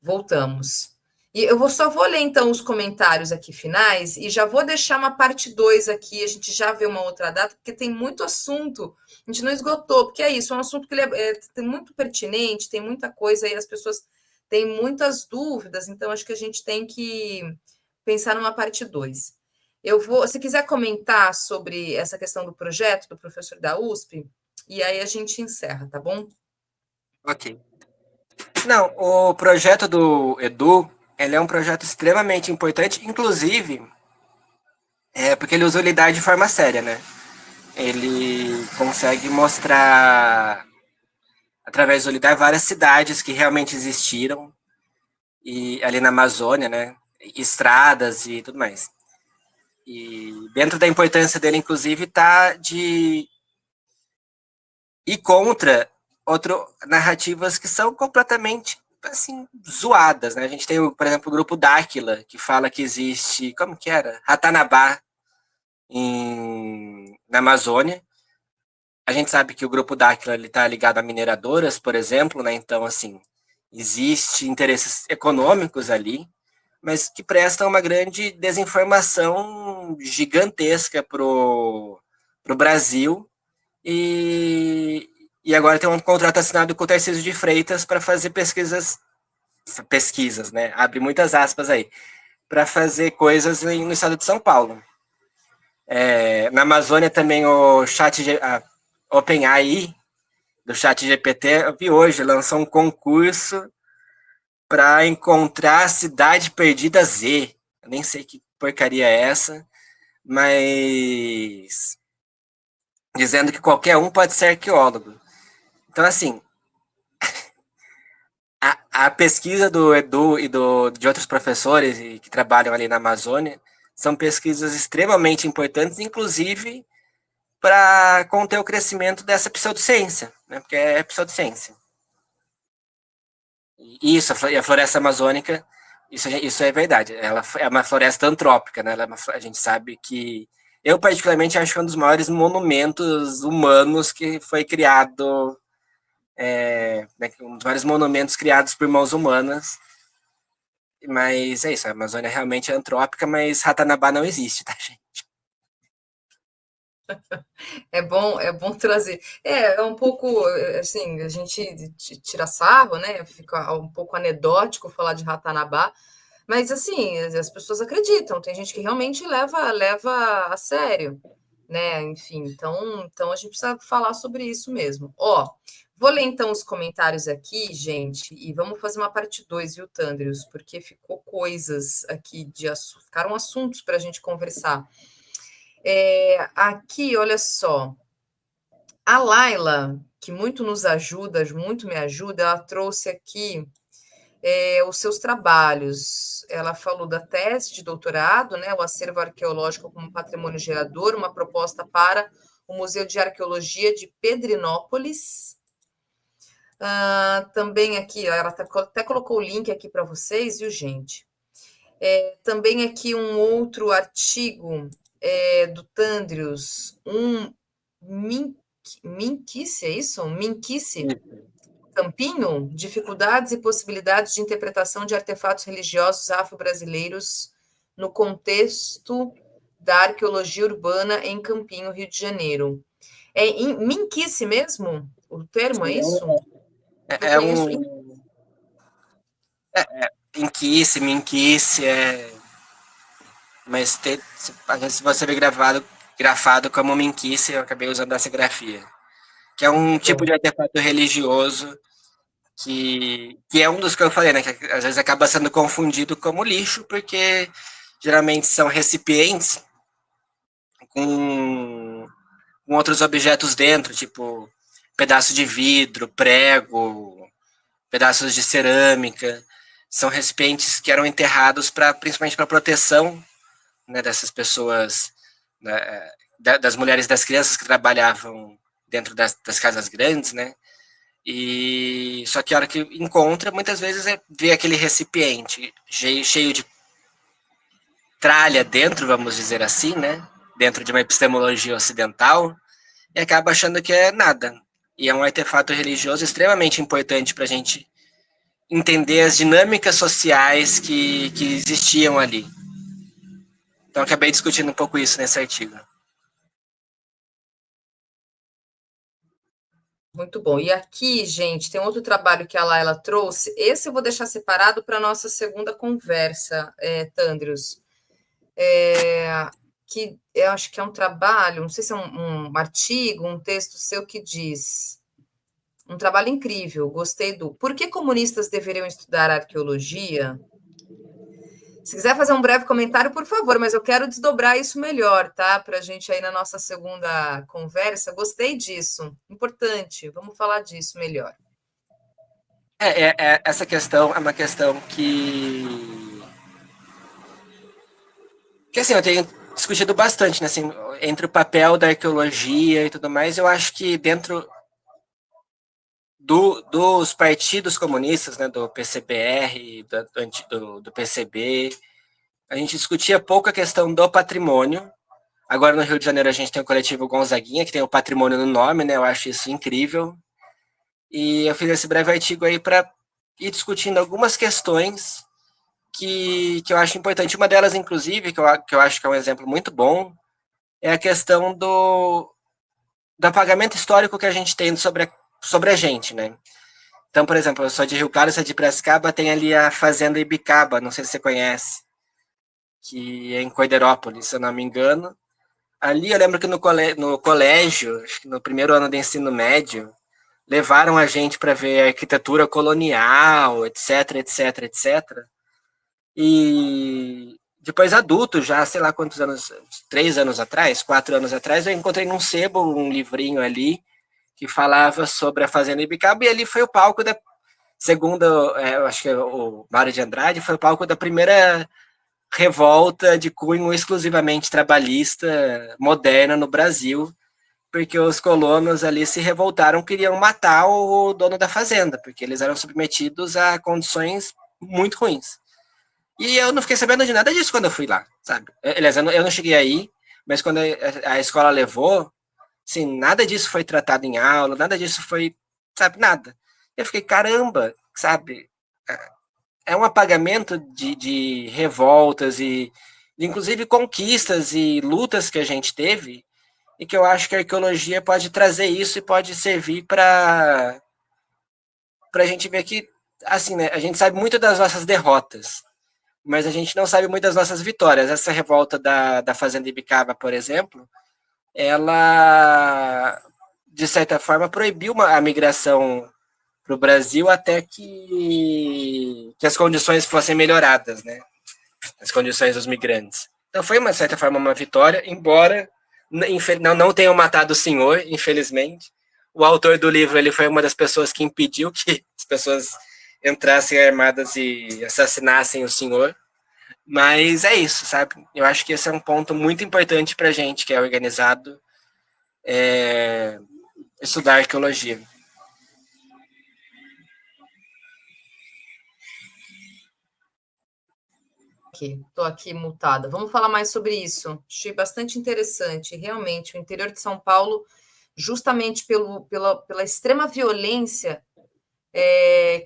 S1: Voltamos. E só vou ler, então, os comentários aqui finais e já vou deixar uma parte 2 aqui, a gente já vê uma outra data, porque tem muito assunto, a gente não esgotou, porque é isso, é um assunto que ele é muito pertinente, tem muita coisa aí, as pessoas têm muitas dúvidas, então acho que a gente tem que pensar numa parte 2. Se quiser comentar sobre essa questão do projeto do professor da USP, e aí a gente encerra, tá bom?
S3: Ok. Não, o projeto do Edu, ele é um projeto extremamente importante, inclusive, É porque ele usa o lidar de forma séria, né? Ele consegue mostrar, através do lidar, várias cidades que realmente existiram e ali na Amazônia, né? Estradas e tudo mais. E dentro da importância dele, inclusive, tá de ir contra narrativas que são completamente assim zoadas, né? A gente tem, por exemplo, o grupo Dáquila, que fala que existe, como que era? Ratanabá na Amazônia. A gente sabe que o grupo Dáquila está ligado a mineradoras, por exemplo, né? Então, assim, existe interesses econômicos ali, mas que prestam uma grande desinformação gigantesca pro Brasil. E agora tem um contrato assinado com o Tarcísio de Freitas para fazer pesquisas, né? Abre muitas aspas aí, para fazer coisas no estado de São Paulo. Na Amazônia também a OpenAI do Chat GPT, eu vi hoje, lançou um concurso para encontrar a cidade perdida Z. Eu nem sei que porcaria é essa, mas dizendo que qualquer um pode ser arqueólogo. Então, assim, a pesquisa do Edu e de outros professores que trabalham ali na Amazônia são pesquisas extremamente importantes, inclusive para conter o crescimento dessa pseudociência, né? Porque é pseudociência. Isso, e a floresta amazônica, isso é verdade. Ela é uma floresta antrópica, né? A gente sabe que eu particularmente acho que é um dos maiores monumentos humanos que foi criado, um dos maiores monumentos criados por mãos humanas. Mas é isso, a Amazônia realmente é antrópica, mas Ratanabá não existe, tá, gente?
S1: É bom trazer. É um pouco, assim, a gente tira sarro, né? Fica um pouco anedótico falar de Ratanabá, mas, assim, as pessoas acreditam. Tem gente que realmente leva a sério, né? Enfim, então a gente precisa falar sobre isso mesmo. Ó, vou ler então os comentários aqui, gente, e vamos fazer uma parte 2, viu, Tandrius? Porque ficou coisas aqui ficaram assuntos para a gente conversar. Aqui, olha só. A Laila, que muito nos ajuda, muito me ajuda, ela trouxe aqui os seus trabalhos. Ela falou da tese de doutorado, né, o acervo arqueológico como patrimônio gerador, uma proposta para o Museu de Arqueologia de Pedrinópolis. Também aqui, ela até colocou o link aqui para vocês, viu, gente? Também aqui um outro artigo do Tandrius, Minquice, é isso? Minquice, Campinho, dificuldades e possibilidades de interpretação de artefatos religiosos afro-brasileiros no contexto da arqueologia urbana em Campinho, Rio de Janeiro. É em Minquice mesmo o termo, é isso? Eu
S3: É
S1: conheço.
S3: Inquice, Minquice, mas às vezes você vê grafado como Minquice, eu acabei usando essa grafia. Que é um tipo de artefato religioso que é um dos que eu falei, né? Que às vezes acaba sendo confundido como lixo, porque geralmente são recipientes com outros objetos dentro, tipo pedaço de vidro, prego, pedaços de cerâmica. São recipientes que eram enterrados principalmente para proteção, né, dessas pessoas, né, das mulheres e das crianças que trabalhavam dentro das casas grandes, né? E só que a hora que encontra, muitas vezes vê aquele recipiente cheio de tralha dentro, vamos dizer assim, né? Dentro de uma epistemologia ocidental, e acaba achando que é nada. E é um artefato religioso extremamente importante para a gente entender as dinâmicas sociais que existiam ali. Então, acabei discutindo um pouco isso nesse artigo.
S1: Muito bom. E aqui, gente, tem outro trabalho que a Laila trouxe. Esse eu vou deixar separado para a nossa segunda conversa, Tandrius. Que eu acho que é um trabalho, não sei se é um artigo, um texto seu que diz. Um trabalho incrível, gostei do. Por que comunistas deveriam estudar arqueologia? Se quiser fazer um breve comentário, por favor, mas eu quero desdobrar isso melhor, tá? Para a gente aí na nossa segunda conversa. Gostei disso. Importante. Vamos falar disso melhor.
S3: Essa questão é uma questão que assim, eu tenho discutido bastante, né, assim, entre o papel da arqueologia e tudo mais. Eu acho que dentro dos partidos comunistas, né, do PCBR, do PCB, a gente discutia pouco a questão do patrimônio. Agora no Rio de Janeiro a gente tem o coletivo Gonzaguinha, que tem o patrimônio no nome, né? Eu acho isso incrível. E eu fiz esse breve artigo aí para ir discutindo algumas questões que eu acho importante. Uma delas, inclusive, que eu acho que é um exemplo muito bom, é a questão do apagamento histórico que a gente tem sobre a gente, né? Então, por exemplo, eu sou de Rio Claro, sou de Piracicaba, tem ali a Fazenda Ibicaba, não sei se você conhece, que é em Coiderópolis, se eu não me engano. Ali eu lembro que no colégio, acho que no primeiro ano de ensino médio, levaram a gente para ver a arquitetura colonial, etc, etc, etc. E depois adulto, já sei lá quantos anos, 3 anos atrás, 4 anos atrás, eu encontrei num sebo um livrinho ali que falava sobre a Fazenda Ibicaba, e ali foi o palco da, segundo, eu acho que o Mário de Andrade, foi o palco da primeira revolta de cunho exclusivamente trabalhista moderna no Brasil, porque os colonos ali se revoltaram, queriam matar o dono da fazenda, porque eles eram submetidos a condições muito ruins. E eu não fiquei sabendo de nada disso quando eu fui lá, sabe? Aliás, eu não cheguei aí, mas quando a escola levou, assim, nada disso foi tratado em aula, nada disso foi, sabe, nada. Eu fiquei, caramba, sabe? É um apagamento de revoltas e, inclusive, conquistas e lutas que a gente teve, e que eu acho que a arqueologia pode trazer isso e pode servir para a gente ver que, assim, né, a gente sabe muito das nossas derrotas, mas a gente não sabe muito das nossas vitórias. Essa revolta da Fazenda Ibicaba, por exemplo, ela, de certa forma, proibiu a migração para o Brasil até que as condições fossem melhoradas, né? As condições dos migrantes. Então foi, de certa forma, uma vitória, embora não tenham matado o senhor, infelizmente. O autor do livro ele foi uma das pessoas que impediu que as pessoas entrassem armadas e assassinassem o senhor. Mas é isso, sabe? Eu acho que esse é um ponto muito importante para a gente que é organizado, estudar arqueologia.
S1: Estou aqui mutada. Vamos falar mais sobre isso. Achei bastante interessante. Realmente, o interior de São Paulo, justamente pela extrema violência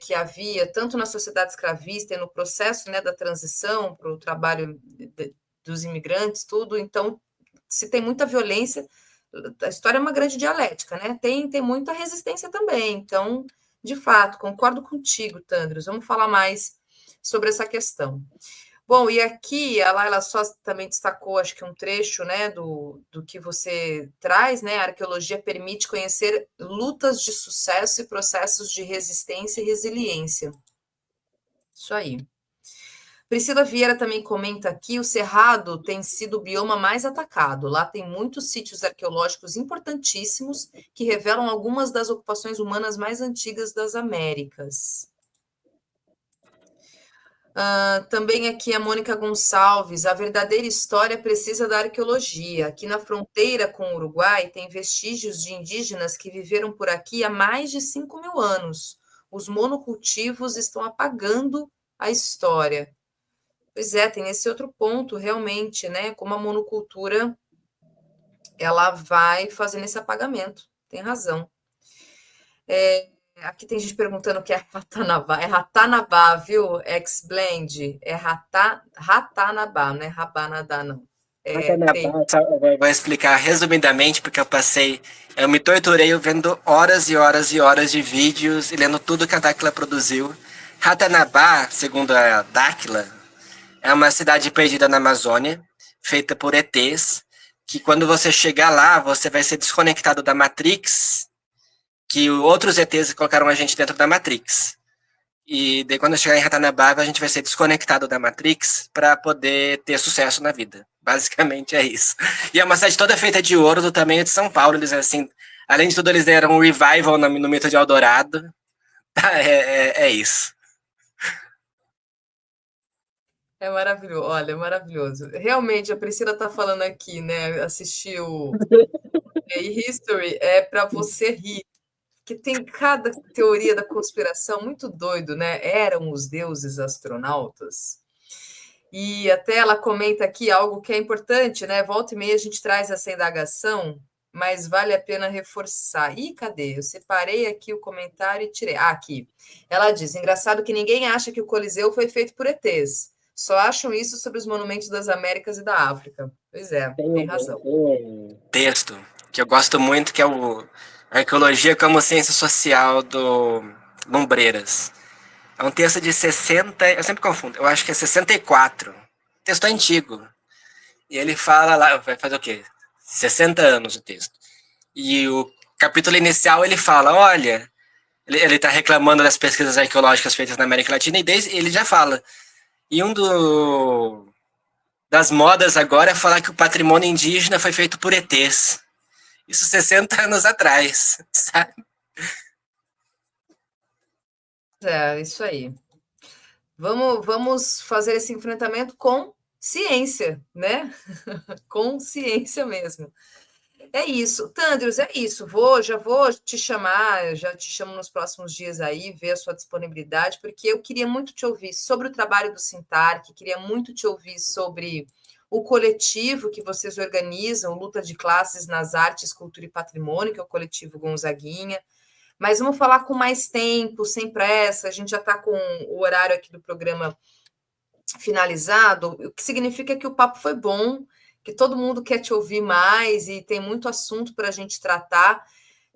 S1: que havia, tanto na sociedade escravista e no processo, né, da transição para o trabalho dos imigrantes, tudo. Então, se tem muita violência, a história é uma grande dialética, né? Tem muita resistência também. Então, de fato, concordo contigo, Tandros. Vamos falar mais sobre essa questão. Bom, e aqui ela só também destacou, acho que um trecho, né, do que você traz, né? A arqueologia permite conhecer lutas de sucesso e processos de resistência e resiliência. Isso aí. Priscila Vieira também comenta aqui: o Cerrado tem sido o bioma mais atacado. Lá tem muitos sítios arqueológicos importantíssimos que revelam algumas das ocupações humanas mais antigas das Américas. Também aqui a Mônica Gonçalves: a verdadeira história precisa da arqueologia. Aqui na fronteira com o Uruguai tem vestígios de indígenas que viveram por aqui há mais de 5.000 anos. Os monocultivos estão apagando a história. Pois é, tem esse outro ponto, realmente, né? Como a monocultura ela vai fazendo esse apagamento. Tem razão. Aqui tem gente perguntando o que é Ratanabá. É Ratanabá, viu? Ex-Blend. É Ratanabá, não é Rabanadá, não.
S3: Vou explicar resumidamente, porque eu me torturei vendo horas e horas e horas de vídeos e lendo tudo que a Dáquila produziu. Ratanabá, segundo a Dáquila, é uma cidade perdida na Amazônia, feita por ETs, que quando você chegar lá, você vai ser desconectado da Matrix, que outros ETs colocaram a gente dentro da Matrix. E daí, quando chegar em Ratanababa, a gente vai ser desconectado da Matrix para poder ter sucesso na vida. Basicamente é isso. E é uma cidade toda feita de ouro do tamanho de São Paulo. Eles, assim, além de tudo, eles deram um revival no mito de Eldorado. É isso.
S1: É maravilhoso, olha, é maravilhoso. Realmente, a Priscila está falando aqui, né? Assistiu History é para você rir, que tem cada teoria da conspiração muito doido, né? Eram os deuses astronautas. E até ela comenta aqui algo que é importante, né? Volta e meia a gente traz essa indagação, mas vale a pena reforçar. Ih, cadê? Eu separei aqui o comentário e tirei. Ah, aqui. Ela diz: engraçado que ninguém acha que o Coliseu foi feito por ETs. Só acham isso sobre os monumentos das Américas e da África. Pois é, tem razão.
S3: Texto que eu gosto muito, que é o Arqueologia como Ciência Social, do Lumbreiras. É um texto de 60, eu sempre confundo, eu acho que é 64. Texto antigo. E ele fala lá, vai fazer o quê? 60 anos o texto. E o capítulo inicial ele fala, olha, ele está reclamando das pesquisas arqueológicas feitas na América Latina, e desde, ele já fala. E das modas agora é falar que o patrimônio indígena foi feito por ETs. Isso 60 anos atrás, sabe?
S1: É, isso aí. Vamos fazer esse enfrentamento com ciência, né? Com ciência mesmo. É isso. Tandros, é isso. Já vou te chamar, já te chamo nos próximos dias aí, ver a sua disponibilidade, porque eu queria muito te ouvir sobre o trabalho do Sintarc, queria muito te ouvir sobre o coletivo que vocês organizam, Luta de Classes nas Artes, Cultura e Patrimônio, que é o coletivo Gonzaguinha. Mas vamos falar com mais tempo, sem pressa. A gente já está com o horário aqui do programa finalizado, o que significa que o papo foi bom, que todo mundo quer te ouvir mais e tem muito assunto para a gente tratar.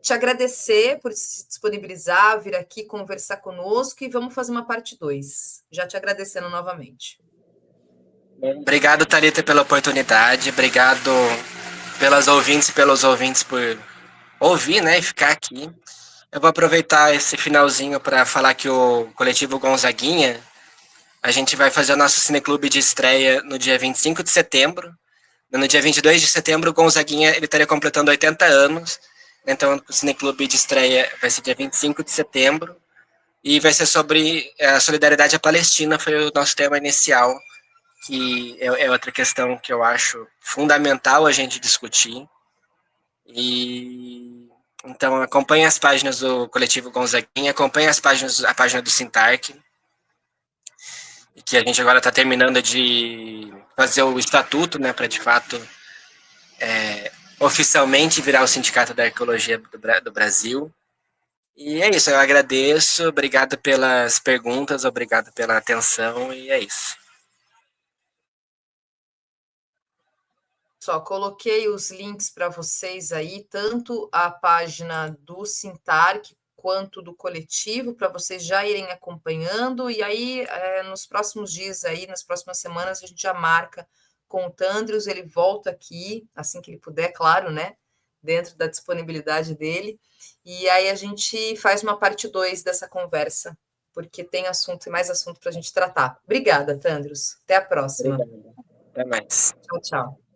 S1: Te agradecer por se disponibilizar, vir aqui conversar conosco e vamos fazer uma parte 2. Já te agradecendo novamente.
S3: Obrigado, Thalita, pela oportunidade. Obrigado pelas ouvintes e pelos ouvintes por ouvir, né, e ficar aqui. Eu vou aproveitar esse finalzinho para falar que o coletivo Gonzaguinha, a gente vai fazer o nosso cineclube de estreia no dia 25 de setembro. No dia 22 de setembro, o Gonzaguinha ele estaria completando 80 anos. Então, o cineclube de estreia vai ser dia 25 de setembro. E vai ser sobre a solidariedade à Palestina, foi o nosso tema inicial, que é outra questão que eu acho fundamental a gente discutir. E então acompanhe as páginas do coletivo Gonzaguinha, acompanhe a página do Sintarc, que a gente agora está terminando de fazer o estatuto, né, para de fato oficialmente virar o Sindicato da Arqueologia do Brasil. E é isso, eu agradeço, obrigado pelas perguntas, obrigado pela atenção, e é isso.
S1: Só coloquei os links para vocês aí, tanto a página do Sintarc quanto do coletivo, para vocês já irem acompanhando, e aí nos próximos dias aí, nas próximas semanas, a gente já marca com o Tandros, ele volta aqui, assim que ele puder, claro, né? Dentro da disponibilidade dele, e aí a gente faz uma parte 2 dessa conversa, porque tem mais assunto para a gente tratar. Obrigada, Tandros. Até a próxima.
S3: Obrigado. Até mais.
S1: Tchau, tchau.